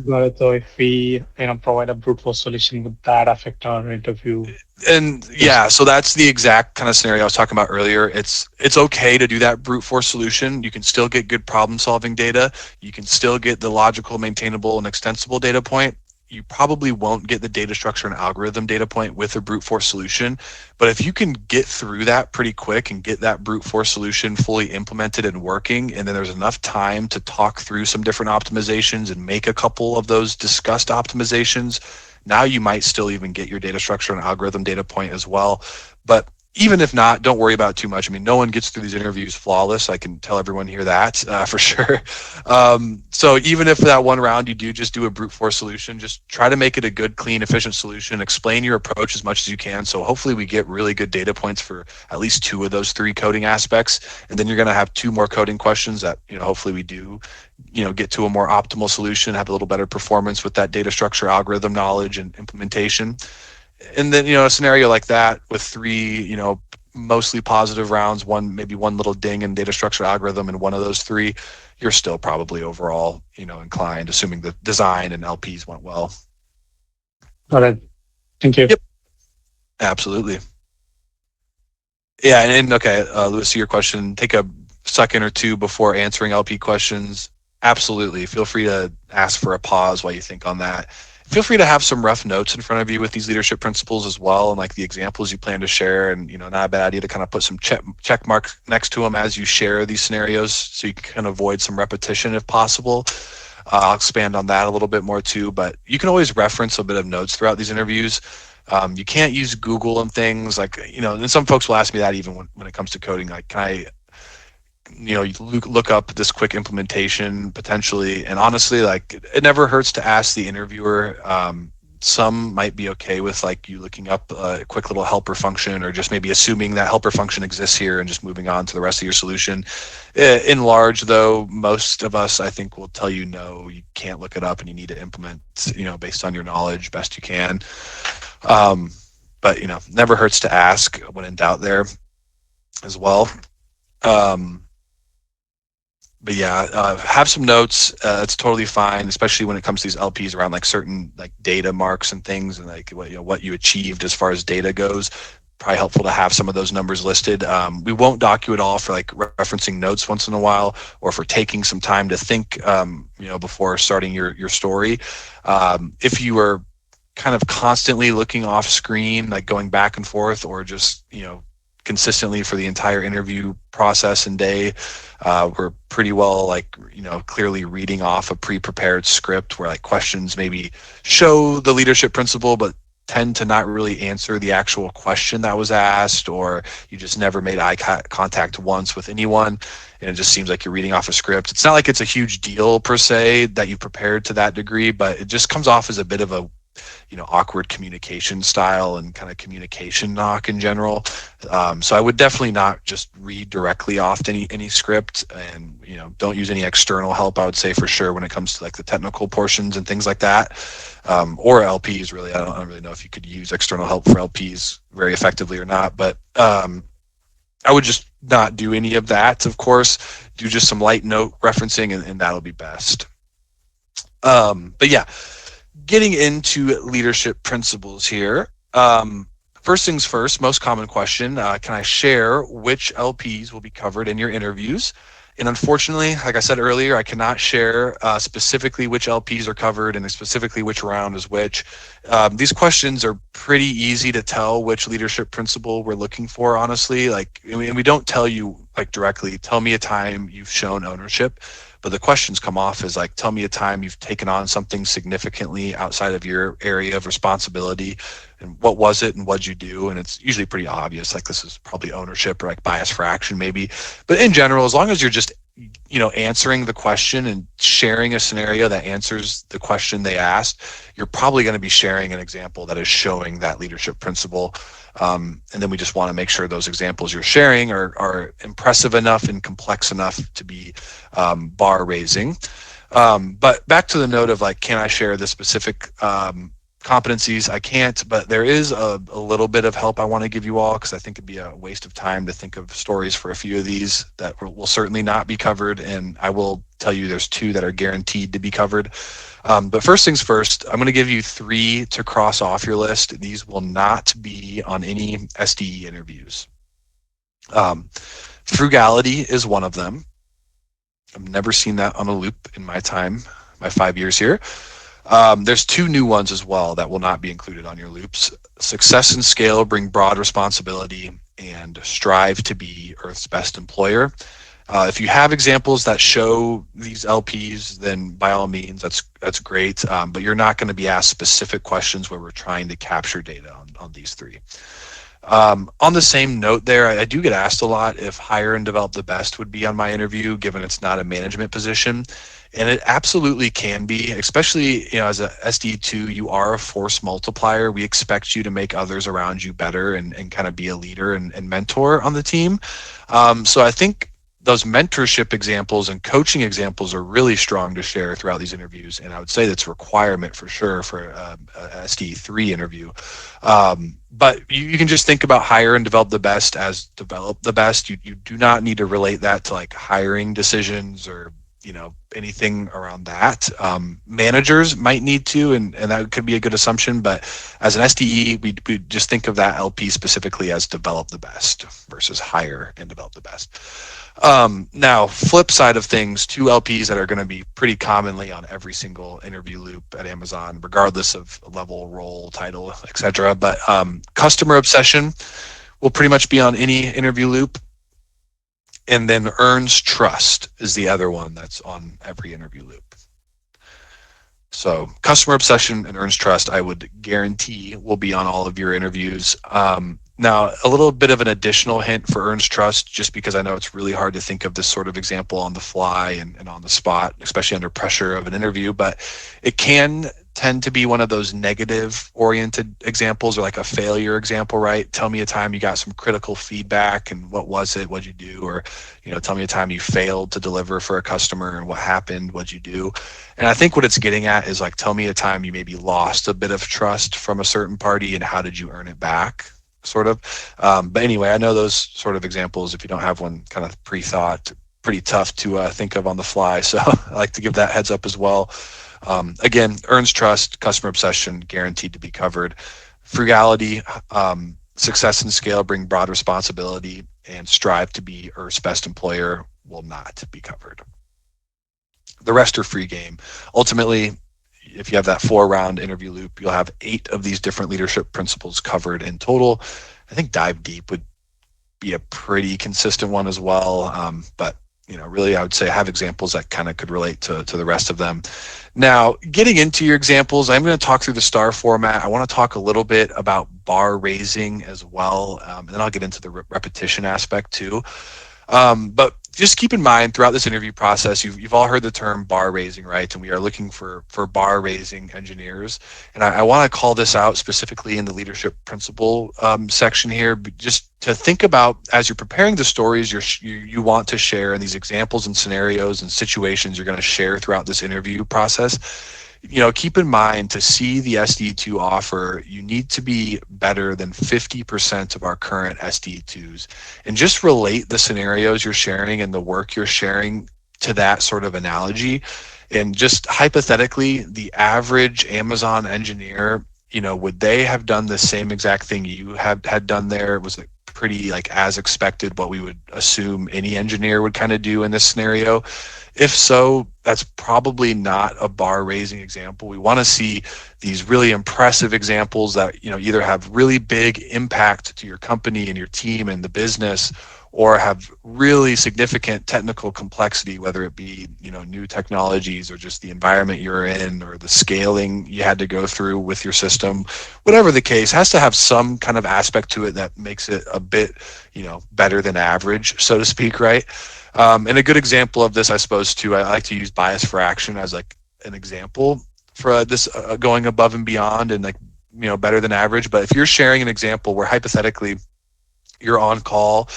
Got it. So if we, provide a brute force solution, would that affect our interview? And yeah, so that's the exact kind of scenario I was talking about earlier. It's okay to do that brute force solution. You can still get good problem solving data. You can still get the logical, maintainable, and extensible data point. You probably won't get the data structure and algorithm data point with a brute force solution. But if you can get through that pretty quick and get that brute force solution fully implemented and working, and then there's enough time to talk through some different optimizations and make a couple of those discussed optimizations, now you might still even get your data structure and algorithm data point as well. But even if not, don't worry about it too much. I mean, no one gets through these interviews flawless. I can tell everyone here that for sure. So even if that one round you do just do a brute force solution, just try to make it a good, clean, efficient solution. Explain your approach as much as you can. So hopefully we get really good data points for at least 2 of those 3 coding aspects. And then you're going to have 2 more coding questions that, hopefully we do get to a more optimal solution, have a little better performance with that data structure, algorithm knowledge, and implementation. And then, a scenario like that with 3, mostly positive rounds, maybe one little ding in data structure algorithm in one of those three, you're still probably overall, inclined, assuming the design and LPs went well. Got it. Thank you. Yep. Absolutely. Yeah, and okay, Louis, to your question, take a second or two before answering LP questions. Absolutely. Feel free to ask for a pause while you think on that. Feel free to have some rough notes in front of you with these leadership principles as well, and like the examples you plan to share. And not a bad idea to kind of put some check marks next to them as you share these scenarios, so you can avoid some repetition if possible. I'll expand on that a little bit more too, but you can always reference a bit of notes throughout these interviews. You can't use Google and things like, and some folks will ask me that even when it comes to coding, like, can I, you look up this quick implementation potentially? And honestly, like, it never hurts to ask the interviewer. Some might be okay with like you looking up a quick little helper function, or just maybe assuming that helper function exists here and just moving on to the rest of your solution. In large, though, most of us, I think, will tell you no, you can't look it up and you need to implement, based on your knowledge best you can. But never hurts to ask when in doubt there as well. But yeah, have some notes. It's totally fine, especially when it comes to these LPs around like certain like data marks and things, and like what you achieved as far as data goes. Probably helpful to have some of those numbers listed. We won't dock you at all for like referencing notes once in a while, or for taking some time to think, before starting your story. If you are kind of constantly looking off screen, like going back and forth, or just consistently for the entire interview process and day, we're pretty well like clearly reading off a pre-prepared script where like questions maybe show the leadership principle but tend to not really answer the actual question that was asked, or you just never made eye contact once with anyone and it just seems like you're reading off a script. It's not like it's a huge deal per se that you prepared to that degree, but it just comes off as a bit of a awkward communication style and kind of communication knock in general. So I would definitely not just read directly off any script, and don't use any external help, I would say, for sure, when it comes to like the technical portions and things like that, or LPs. Really, I don't really know if you could use external help for LPs very effectively or not, but I would just not do any of that. Of course, do just some light note referencing, and that'll be best. But yeah, getting into leadership principles here. First things first, most common question, can I share which LPs will be covered in your interviews? And unfortunately, like I said earlier, I cannot share specifically which LPs are covered and specifically which round is which. These questions are pretty easy to tell which leadership principle we're looking for, honestly. Like, we don't tell you like directly, tell me a time you've shown ownership. But the questions come off as like, tell me a time you've taken on something significantly outside of your area of responsibility, and what was it and what'd you do? And it's usually pretty obvious, like this is probably ownership or like bias for action maybe. But in general, as long as you're just answering the question and sharing a scenario that answers the question they asked, you're probably going to be sharing an example that is showing that leadership principle. And then we just want to make sure those examples you're sharing are impressive enough and complex enough to be bar raising. But back to the note of like, can I share the specific competencies? I can't, but there is a little bit of help I want to give you all, because I think it'd be a waste of time to think of stories for a few of these that will certainly not be covered. And I will tell you there's 2 that are guaranteed to be covered. But first things first, I'm going to give you 3 to cross off your list. These will not be on any SDE interviews. Frugality is one of them. I've never seen that on a loop in my 5 years here. There's 2 new ones as well that will not be included on your loops. Success and scale bring broad responsibility, and strive to be Earth's best employer. If you have examples that show these LPs, then by all means, that's great. But you're not going to be asked specific questions where we're trying to capture data on these 3. On the same note there, I do get asked a lot if hire and develop the best would be on my interview, given it's not a management position. And it absolutely can be, especially as a SD2, you are a force multiplier. We expect you to make others around you better and kind of be a leader and mentor on the team. So I think those mentorship examples and coaching examples are really strong to share throughout these interviews. And I would say that's a requirement for sure for a SDE3 interview. But you can just think about hire and develop the best as develop the best. You do not need to relate that to like hiring decisions or, you know, anything around that. Managers might need to, and that could be a good assumption. But as an SDE, we just think of that LP specifically as develop the best versus hire and develop the best. Now, flip side of things, two LPs that are going to be pretty commonly on every single interview loop at Amazon, regardless of level, role, title, etc. But customer obsession will pretty much be on any interview loop. And then earns trust is the other one that's on every interview loop. So customer obsession and earns trust, I would guarantee will be on all of your interviews. Now, a little bit of an additional hint for earns trust, just because I know it's really hard to think of this sort of example on the fly and on the spot, especially under pressure of an interview, but it can tend to be one of those negative oriented examples, or like a failure example, right? Tell me a time you got some critical feedback and what was it, what'd you do? Or, you know, tell me a time you failed to deliver for a customer and what happened, what'd you do? And I think what it's getting at is like, tell me a time you maybe lost a bit of trust from a certain party and how did you earn it back, sort of. But anyway, I know those sort of examples, if you don't have one kind of pre-thought, pretty tough to think of on the fly. So I like to give that heads up as well. Again, earns trust, customer obsession, guaranteed to be covered. Frugality, success and scale bring broad responsibility, and strive to be Earth's best employer will not be covered. The rest are free game. Ultimately, if you have that 4-round interview loop, you'll have 8 of these different leadership principles covered in total. I think dive deep would be a pretty consistent one as well. But you know, really, I would say have examples that kind of could relate to the rest of them. Now, getting into your examples, I'm going to talk through the STAR format. I want to talk a little bit about bar raising as well, and then I'll get into the repetition aspect too. But just keep in mind throughout this interview process, you've all heard the term bar raising, right? And we are looking for bar raising engineers. And I want to call this out specifically in the leadership principle section here, just to think about as you're preparing the stories you want to share, and these examples and scenarios and situations you're going to share throughout this interview process. You know, keep in mind, to see the SDE2 offer, you need to be better than 50% of our current SDE2s, and just relate the scenarios you're sharing and the work you're sharing to that sort of analogy. And just hypothetically, the average Amazon engineer, you know, would they have done the same exact thing you had done there? Was it pretty like as expected, what we would assume any engineer would kind of do in this scenario? If so, that's probably not a bar raising example. We want to see these really impressive examples that, you know, either have really big impact to your company and your team and the business, or have really significant technical complexity, whether it be, you know, new technologies or just the environment you're in or the scaling you had to go through with your system. Whatever the case, has to have some kind of aspect to it that makes it a bit, you know, better than average, so to speak, right? And a good example of this, I suppose, too, I like to use bias for action as like an example for this going above and beyond and like, you know, better than average. But if you're sharing an example where hypothetically you're on call,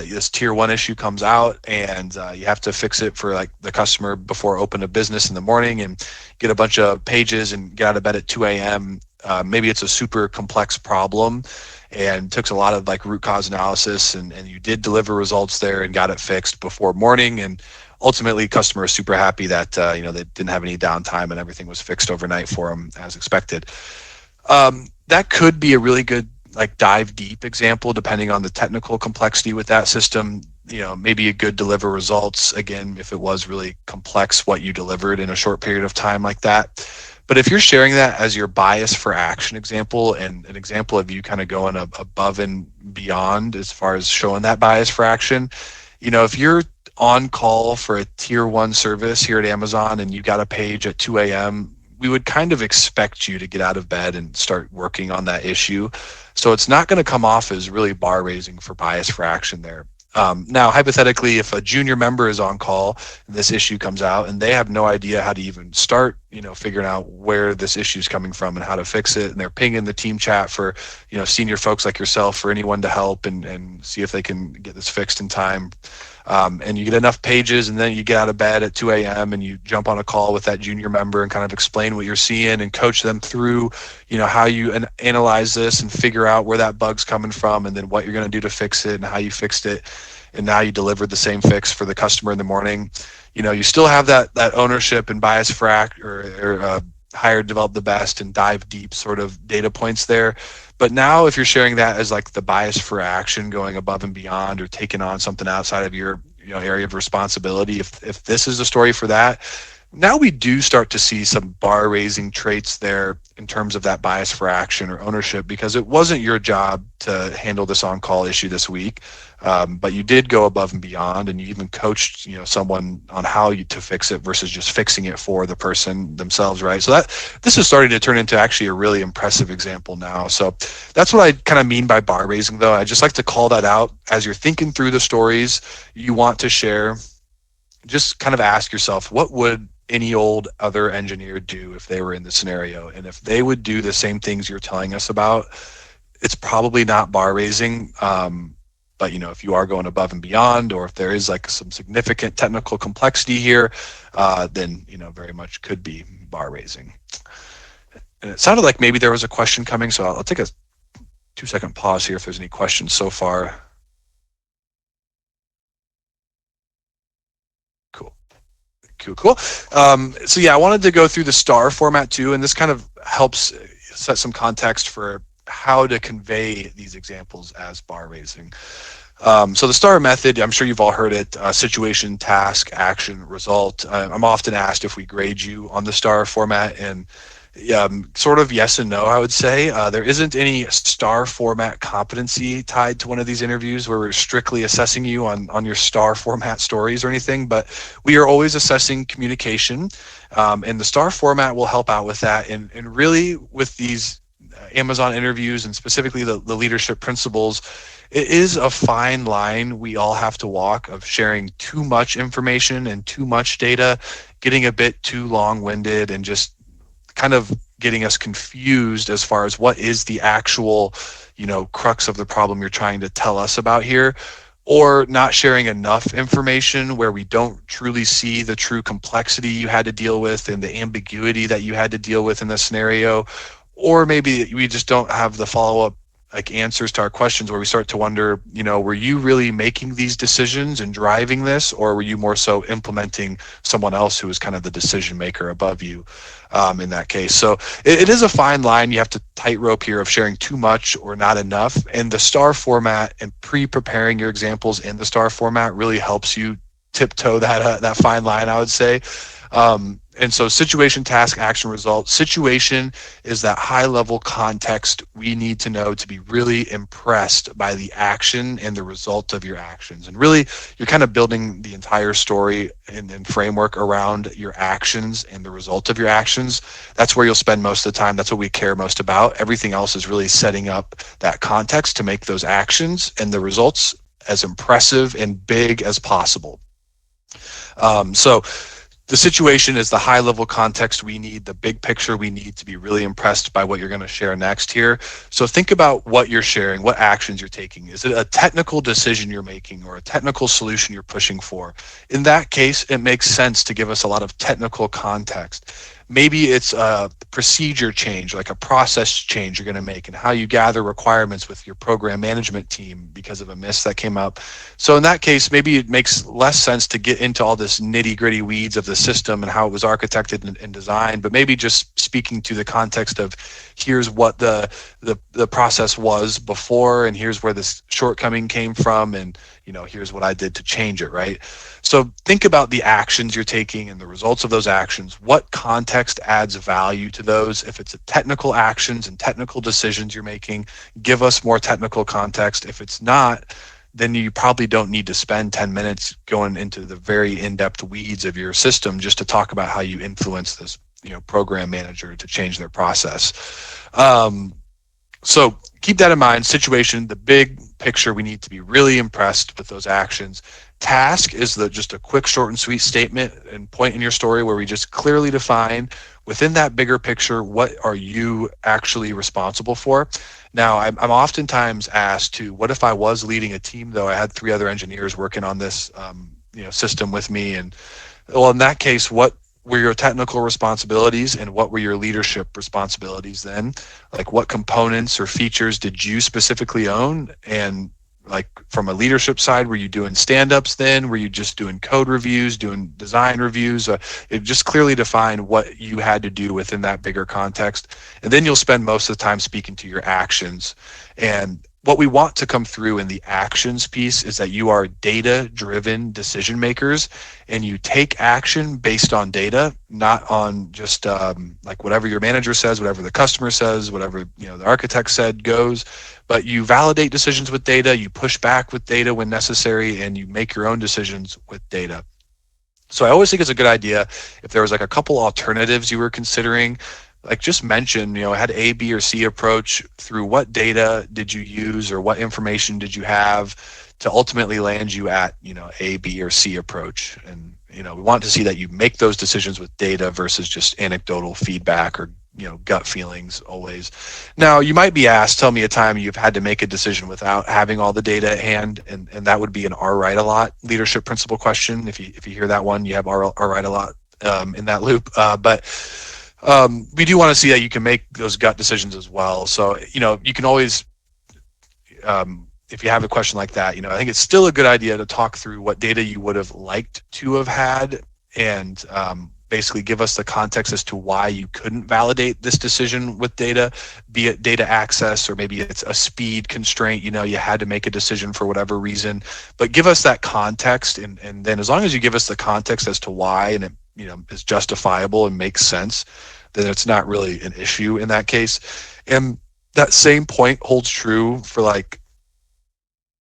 this tier 1 issue comes out and you have to fix it for like the customer before open of business in the morning, and get a bunch of pages and get out of bed at 2 a.m. Maybe it's a super complex problem and took a lot of like root cause analysis, and you did deliver results there and got it fixed before morning, and ultimately customer is super happy that you know, they didn't have any downtime and everything was fixed overnight for them as expected. That could be a really good like dive deep example, depending on the technical complexity with that system. You know, maybe a good deliver results, again, if it was really complex what you delivered in a short period of time like that. But if you're sharing that as your bias for action example, and an example of you kind of going above and beyond as far as showing that bias for action, you know, if you're on call for a tier 1 service here at Amazon and you got a page at 2 a.m., we would kind of expect you to get out of bed and start working on that issue. So it's not going to come off as really bar raising for bias for action there. Now, hypothetically, if a junior member is on call and this issue comes out and they have no idea how to even start figuring out where this issue is coming from and how to fix it. And they're pinging the team chat for, senior folks like yourself, for anyone to help and see if they can get this fixed in time. And you get enough pages, and then you get out of bed at 2 a.m. and you jump on a call with that junior member and kind of explain what you're seeing and coach them through, how you analyze this and figure out where that bug's coming from, and then what you're going to do to fix it and how you fixed it. And now you delivered the same fix for the customer in the morning. You still have that ownership and bias for hire, develop the best, and dive deep sort of data points there. But now if you're sharing that as like the bias for action, going above and beyond, or taking on something outside of your area of responsibility, if this is the story for that, now we do start to see some bar raising traits there in terms of that bias for action or ownership, because it wasn't your job to handle this on-call issue this week. But you did go above and beyond, and you even coached, someone on how to fix it versus just fixing it for the person themselves, right? So this is starting to turn into actually a really impressive example now. So that's what I kind of mean by bar raising, though. I just like to call that out as you're thinking through the stories you want to share. Just kind of ask yourself, what would any old other engineer do if they were in the scenario? And if they would do the same things you're telling us about, it's probably not bar raising. But if you are going above and beyond, or if there is like some significant technical complexity here, then very much could be bar raising. And it sounded like maybe there was a question coming, so I'll take a 2-second pause here if there's any questions so far. Cool. So yeah, I wanted to go through the STAR format too, and this kind of helps set some context for how to convey these examples as bar raising. So the STAR method, I'm sure you've all heard it: situation, task, action, result. I'm often asked if we grade you on the STAR format, and sort of yes and no, I would say. There isn't any STAR format competency tied to one of these interviews where we're strictly assessing you on your STAR format stories or anything, but we are always assessing communication, and the STAR format will help out with that. And really with these Amazon interviews, and specifically the leadership principles, it is a fine line we all have to walk of sharing too much information and too much data, getting a bit too long-winded, and just kind of getting us confused as far as what is the actual, crux of the problem you're trying to tell us about here, or not sharing enough information where we don't truly see the true complexity you had to deal with and the ambiguity that you had to deal with in the scenario, or maybe we just don't have the follow-up answers to our questions where we start to wonder, were you really making these decisions and driving this, or were you more so implementing someone else who was kind of the decision maker above you in that case? So it is a fine line. You have to tightrope here of sharing too much or not enough. And the STAR format and pre-preparing your examples in the STAR format really helps you tiptoe that fine line, I would say. And so situation, task, action, result. Situation is that high-level context we need to know to be really impressed by the action and the result of your actions. And really, you're kind of building the entire story and framework around your actions and the result of your actions. That's where you'll spend most of the time. That's what we care most about. Everything else is really setting up that context to make those actions and the results as impressive and big as possible. So the situation is the high-level context we need, the big picture we need to be really impressed by what you're going to share next here. So think about what you're sharing, what actions you're taking. Is it a technical decision you're making or a technical solution you're pushing for? In that case, it makes sense to give us a lot of technical context. Maybe it's a procedure change, like a process change you're going to make, and how you gather requirements with your program management team because of a miss that came up. So in that case, maybe it makes less sense to get into all this nitty-gritty weeds of the system and how it was architected and designed, but maybe just speaking to the context of here's what the process was before, and here's where this shortcoming came from, and here's what I did to change it, right? So think about the actions you're taking and the results of those actions. What context adds value to those? If it's a technical actions and technical decisions you're making, give us more technical context. If it's not, then you probably don't need to spend 10 minutes going into the very in-depth weeds of your system just to talk about how you influence this program manager to change their process. So keep that in mind. Situation, the big picture, we need to be really impressed with those actions. task is just a quick, short, and sweet statement and point in your story where we just clearly define within that bigger picture, what are you actually responsible for? Now, I'm oftentimes asked to, what if I was leading a team though? I had 3 other engineers working on this system with me, and well, in that case, what were your technical responsibilities and what were your leadership responsibilities then? Like, what components or features did you specifically own? And like, from a leadership side, were you doing stand-ups then? Were you just doing code reviews, doing design reviews? It just clearly defined what you had to do within that bigger context. And then you'll spend most of the time speaking to your actions. And what we want to come through in the actions piece is that you are data-driven decision makers, and you take action based on data, not on just like whatever your manager says, whatever the customer says, whatever the architect said goes. But you validate decisions with data, you push back with data when necessary, and you make your own decisions with data. So I always think it's a good idea if there was like a couple alternatives you were considering, like just mention, had A, B, or C approach. Through what data did you use, or what information did you have to ultimately land you at, A, B, or C approach? And, we want to see that you make those decisions with data versus just anecdotal feedback or, gut feelings always. Now, you might be asked, tell me a time you've had to make a decision without having all the data at hand, and that would be an right a lot leadership principle question. If you hear that one, you have right a lot in that loop. But we do want to see that you can make those gut decisions as well. So, you can always, if you have a question like that, I think it's still a good idea to talk through what data you would have liked to have had, and basically give us the context as to why you couldn't validate this decision with data, be it data access, or maybe it's a speed constraint, you had to make a decision for whatever reason. But give us that context, and then as long as you give us the context as to why, and it is justifiable and makes sense, then it's not really an issue in that case. And that same point holds true for like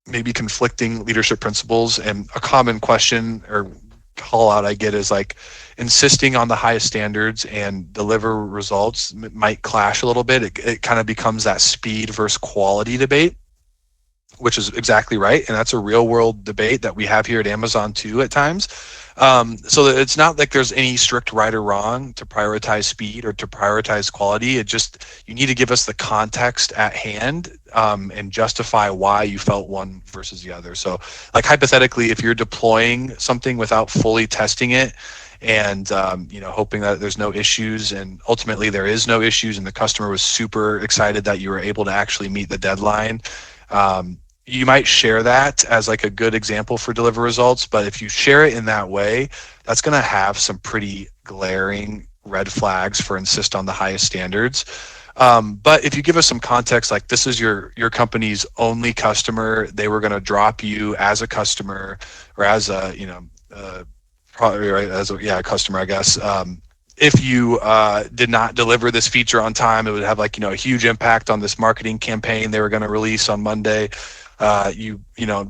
maybe conflicting leadership principles. And a common question or call out I get is like, insisting on the highest standards and deliver results might clash a little bit. It kind of becomes that speed versus quality debate, which is exactly right. And that's a real world debate that we have here at Amazon too at times. So that it's not like there's any strict right or wrong to prioritize speed or to prioritize quality. It just, you need to give us the context at hand and justify why you felt one versus the other. So like hypothetically, if you're deploying something without fully testing it, and hoping that there's no issues, and ultimately there is no issues, and the customer was super excited that you were able to actually meet the deadline, you might share that as like a good example for deliver results. But if you share it in that way, that's going to have some pretty glaring red flags for insist on the highest standards. But if you give us some context, like this is your company's only customer, they were going to drop you as a customer, or as a probably right as a customer, I guess. If you did not deliver this feature on time, it would have like a huge impact on this marketing campaign they were going to release on Monday. You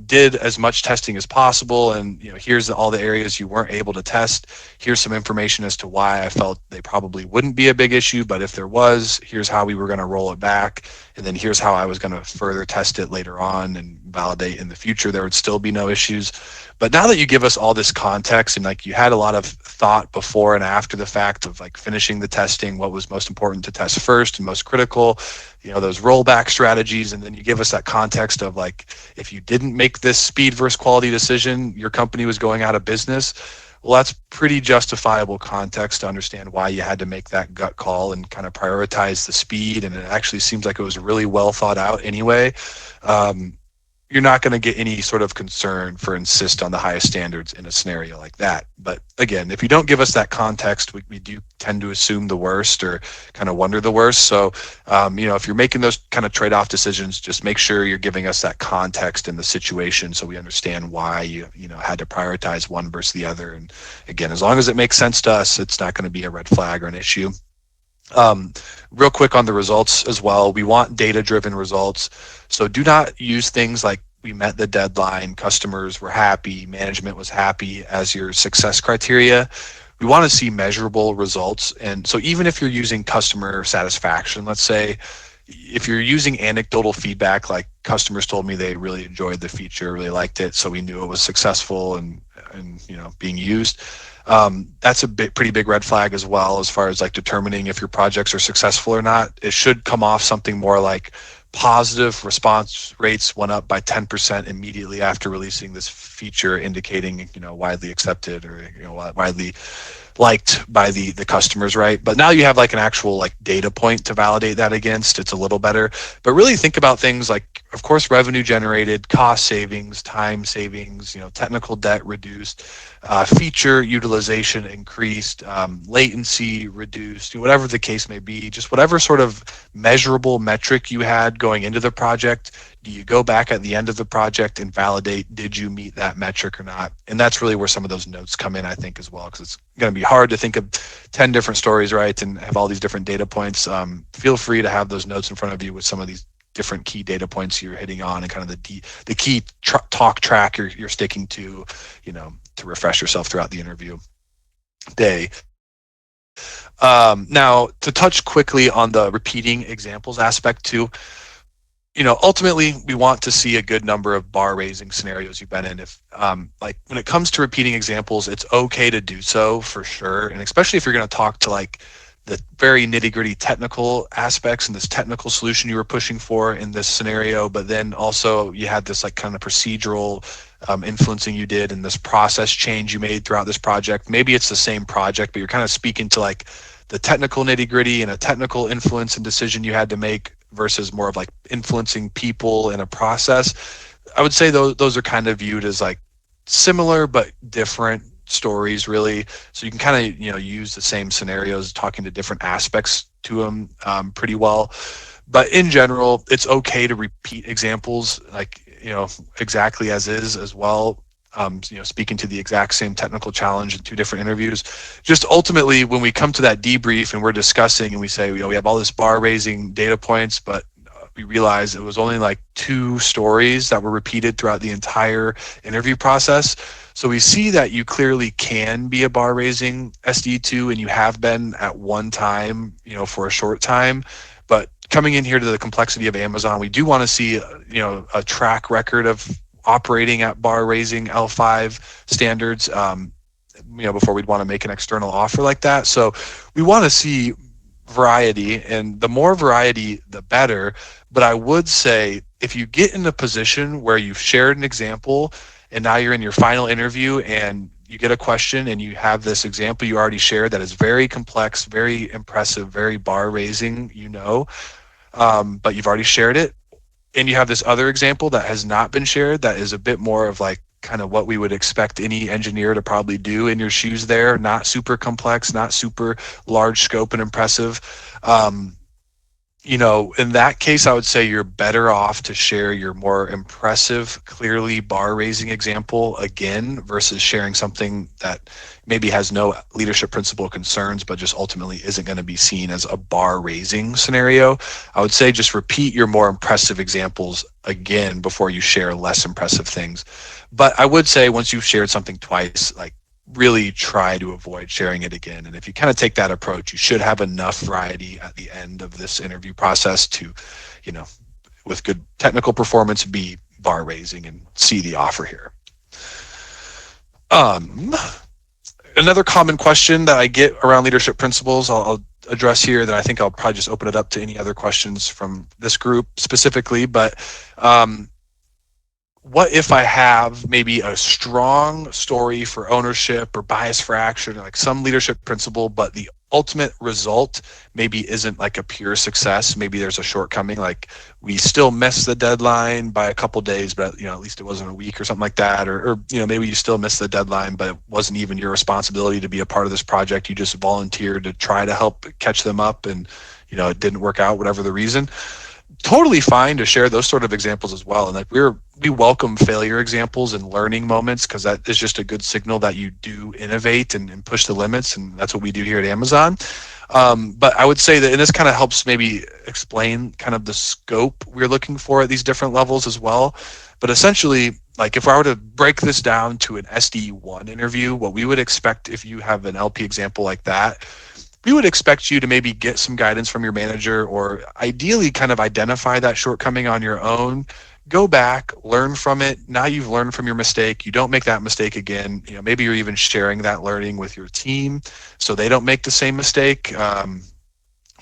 did as much testing as possible, and here's all the areas you weren't able to test. Here's some information as to why I felt they probably wouldn't be a big issue, but if there was, here's how we were going to roll it back, and then here's how I was going to further test it later on and validate in the future there would still be no issues. But now that you give us all this context, and like you had a lot of thought before and after the fact of like finishing the testing, what was most important to test first and most critical, those rollback strategies, and then you give us that context of like, if you didn't make this speed versus quality decision, your company was going out of business. Well, that's pretty justifiable context to understand why you had to make that gut call and kind of prioritize the speed. And it actually seems like it was really well thought out anyway. You're not going to get any sort of concern for insist on the highest standards in a scenario like that. But again, if you don't give us that context, we do tend to assume the worst or kind of wonder the worst. So, if you're making those kind of trade-off decisions, just make sure you're giving us that context in the situation so we understand why you had to prioritize one versus the other. And again, as long as it makes sense to us, it's not going to be a red flag or an issue. Real quick on the results as well, we want data-driven results. So do not use things like we met the deadline, customers were happy, management was happy as your success criteria. We want to see measurable results. And so even if you're using customer satisfaction, let's say, if you're using anecdotal feedback like customers told me they really enjoyed the feature, really liked it, so we knew it was successful and being used. That's a pretty big red flag as well, as far as like determining if your projects are successful or not. It should come off something more like positive response rates went up by 10% immediately after releasing this feature, indicating widely accepted or widely liked by the customers, right? But now you have like an actual like data point to validate that against. It's a little better. But really think about things like, of course, revenue generated, cost savings, time savings, technical debt reduced, feature utilization increased, latency reduced, whatever the case may be. Just whatever sort of measurable metric you had going into the project, do you go back at the end of the project and validate, did you meet that metric or not? And that's really where some of those notes come in, I think, as well, because it's going to be hard to think of 10 different stories, right, and have all these different data points. Feel free to have those notes in front of you with some of these different key data points you're hitting on and kind of the key talk track you're sticking to, to refresh yourself throughout the interview day. Now, to touch quickly on the repeating examples aspect too, ultimately we want to see a good number of bar raising scenarios you've been in. If like when it comes to repeating examples, it's okay to do so for sure. And especially if you're going to talk to like the very nitty gritty technical aspects and this technical solution you were pushing for in this scenario, but then also you had this like kind of procedural influencing you did and this process change you made throughout this project. Maybe it's the same project, but you're kind of speaking to like the technical nitty gritty and a technical influence and decision you had to make versus more of like influencing people in a process. I would say those are kind of viewed as like similar but different stories, really. So you can kind of use the same scenarios, talking to different aspects to them pretty well. But in general, it's okay to repeat examples like exactly as is as well. Speaking to the exact same technical challenge in two different interviews. Just ultimately, when we come to that debrief and we're discussing and we say, we have all this bar raising data points, but we realize it was only like 2 stories that were repeated throughout the entire interview process. So we see that you clearly can be a bar raising SD2 and you have been at one time, for a short time. But coming in here to the complexity of Amazon, we do want to see, a track record of operating at bar raising L5 standards, before we'd want to make an external offer like that. So we want to see variety, and the more variety, the better. But I would say if you get in a position where you've shared an example and now you're in your final interview and you get a question and you have this example you already shared that is very complex, very impressive, very bar raising, but you've already shared it, and you have this other example that has not been shared that is a bit more of like kind of what we would expect any engineer to probably do in your shoes there, not super complex, not super large scope and impressive. In that case, I would say you're better off to share your more impressive, clearly bar raising example again versus sharing something that maybe has no leadership principle concerns, but just ultimately isn't going to be seen as a bar raising scenario. I would say just repeat your more impressive examples again before you share less impressive things. But I would say once you've shared something twice, like really try to avoid sharing it again. And if you kind of take that approach, you should have enough variety at the end of this interview process to, with good technical performance, be bar raising and see the offer here. Another common question that I get around leadership principles, I'll address here, that I think I'll probably just open it up to any other questions from this group specifically, but what if I have maybe a strong story for ownership or bias for action, or like some leadership principle, but the ultimate result maybe isn't like a pure success? Maybe there's a shortcoming, like we still missed the deadline by a couple days, but at least it wasn't a week or something like that, or maybe you still missed the deadline, but it wasn't even your responsibility to be a part of this project. You just volunteered to try to help catch them up, and it didn't work out, whatever the reason. Totally fine to share those sort of examples as well. And like we welcome failure examples and learning moments, because that is just a good signal that you do innovate and push the limits, and that's what we do here at Amazon. But I would say that, and this kind of helps maybe explain kind of the scope we're looking for at these different levels as well. But essentially, like if I were to break this down to an SD1 interview, what we would expect if you have an LP example like that, we would expect you to maybe get some guidance from your manager, or ideally kind of identify that shortcoming on your own, go back, learn from it. Now you've learned from your mistake. You don't make that mistake again. Maybe you're even sharing that learning with your team so they don't make the same mistake.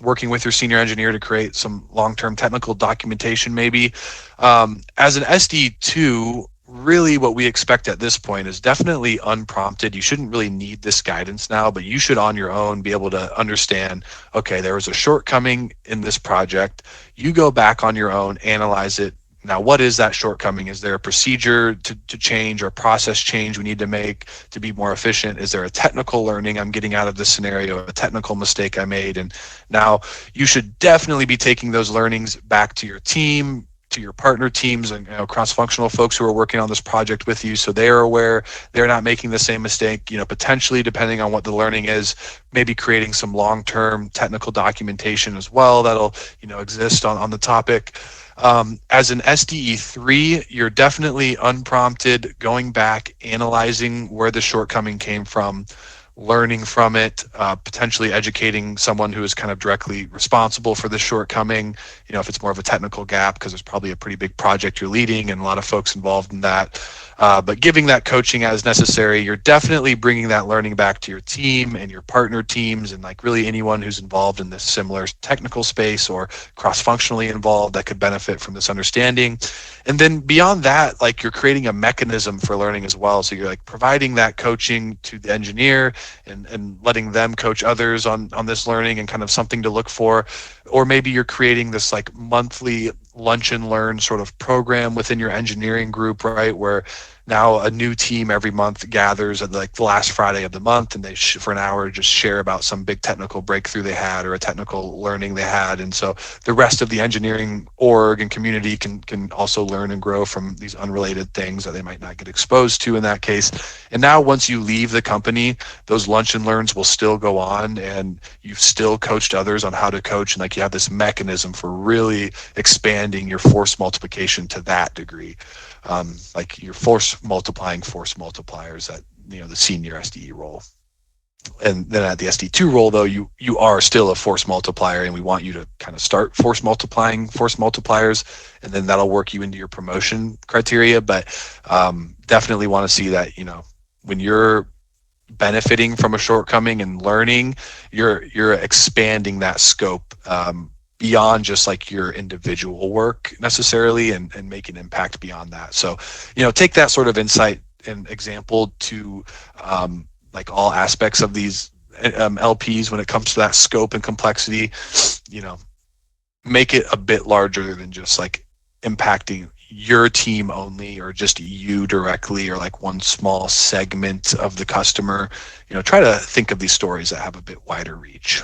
Working with your senior engineer to create some long-term technical documentation, maybe. As an SD2, really what we expect at this point is definitely unprompted. You shouldn't really need this guidance now, but you should on your own be able to understand, okay, there was a shortcoming in this project. You go back on your own, analyze it. Now, what is that shortcoming? Is there a procedure to change or process change we need to make to be more efficient? Is there a technical learning I'm getting out of this scenario, a technical mistake I made? And now you should definitely be taking those learnings back to your team, to your partner teams and cross-functional folks who are working on this project with you, so they are aware they're not making the same mistake. Potentially, depending on what the learning is, maybe creating some long-term technical documentation as well that'll exist on the topic. As an SDE3, you're definitely unprompted going back, analyzing where the shortcoming came from, learning from it, potentially educating someone who is kind of directly responsible for the shortcoming, if it's more of a technical gap, because there's probably a pretty big project you're leading and a lot of folks involved in that. But giving that coaching as necessary, you're definitely bringing that learning back to your team and your partner teams and really anyone who's involved in this similar technical space or cross-functionally involved that could benefit from this understanding. And then beyond that, you're creating a mechanism for learning as well. So you're providing that coaching to the engineer and letting them coach others on this learning and kind of something to look for. Or maybe you're creating this monthly lunch and learn sort of program within your engineering group, right? Where now a new team every month gathers at the last Friday of the month, and they for an hour just share about some big technical breakthrough they had or a technical learning they had. And so the rest of the engineering org and community can also learn and grow from these unrelated things that they might not get exposed to in that case. And now once you leave the company, those lunch and learns will still go on, and you've still coached others on how to coach, and you have this mechanism for really expanding your force multiplication to that degree. Your force multipliers at the senior SDE role. And then at the SD2 role, though, you are still a force multiplier, and we want you to kind of start force multiplying force multipliers, and then that'll work you into your promotion criteria. But definitely want to see that when you're benefiting from a shortcoming and learning, you're expanding that scope beyond just your individual work necessarily, and make an impact beyond that. So take that sort of insight and example to all aspects of these LPs when it comes to that scope and complexity. Make it a bit larger than just impacting your team only, or just you directly, or one small segment of the customer. Try to think of these stories that have a bit wider reach.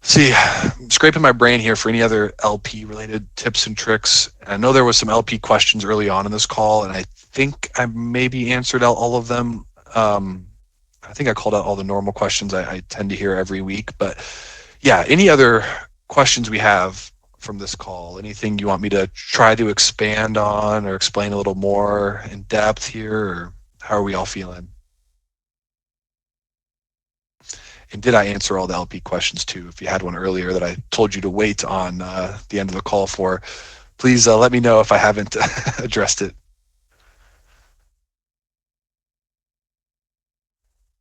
See, I'm scraping my brain here for any other LP related tips and tricks. I know there was some LP questions early on in this call, and I think I maybe answered all of them. I think I called out all the normal questions I tend to hear every week. But yeah, any other questions we have from this call? Anything you want me to try to expand on or explain a little more in depth here, or how are we all feeling? And did I answer all the LP questions too? If you had one earlier that I told you to wait on the end of the call for, please let me know if I haven't addressed it.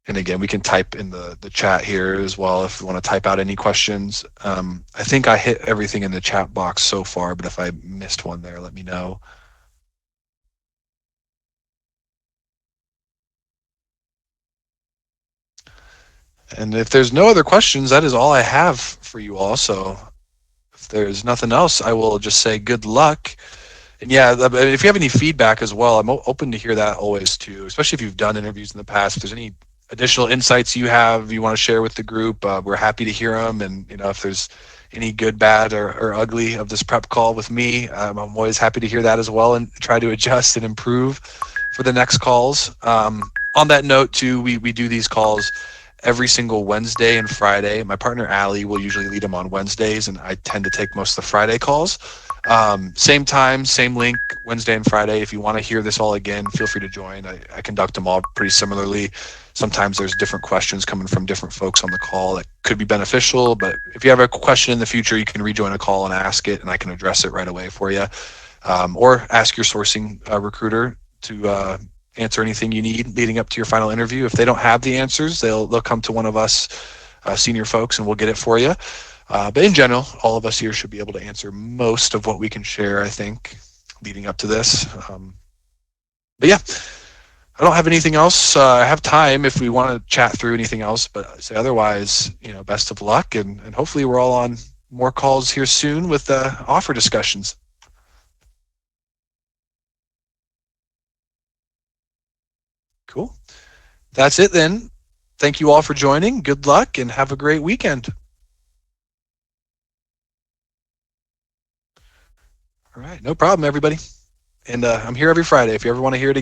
And again, we can type in the chat here as well if you want to type out any questions. I think I hit everything in the chat box so far, but if I missed one there, let me know. And if there's no other questions, that is all I have for you all. So if there's nothing else, I will just say good luck. And yeah, if you have any feedback as well, I'm open to hear that always too, especially if you've done interviews in the past. If there's any additional insights you have, you want to share with the group, we're happy to hear them. And if there's any good, bad, or ugly of this prep call with me, I'm always happy to hear that as well and try to adjust and improve for the next calls. On that note too, we do these calls every single Wednesday and Friday. My partner Allie will usually lead them on Wednesdays, and I tend to take most of the Friday calls. Same time, same link, Wednesday and Friday. If you want to hear this all again, feel free to join. I conduct them all pretty similarly. Sometimes there's different questions coming from different folks on the call that could be beneficial, but if you have a question in the future, you can rejoin a call and ask it, and I can address it right away for you. Or ask your sourcing recruiter to answer anything you need leading up to your final interview. If they don't have the answers, they'll come to one of us senior folks and we'll get it for you. But in general, all of us here should be able to answer most of what we can share, I think, leading up to this. But yeah, I don't have anything else. I have time if we want to chat through anything else, but say otherwise, best of luck. And hopefully we're all on more calls here soon with offer discussions. Cool. That's it then. Thank you all for joining. Good luck and have a great weekend. All right. No problem, everybody. And I'm here every Friday if you ever want to hear it again.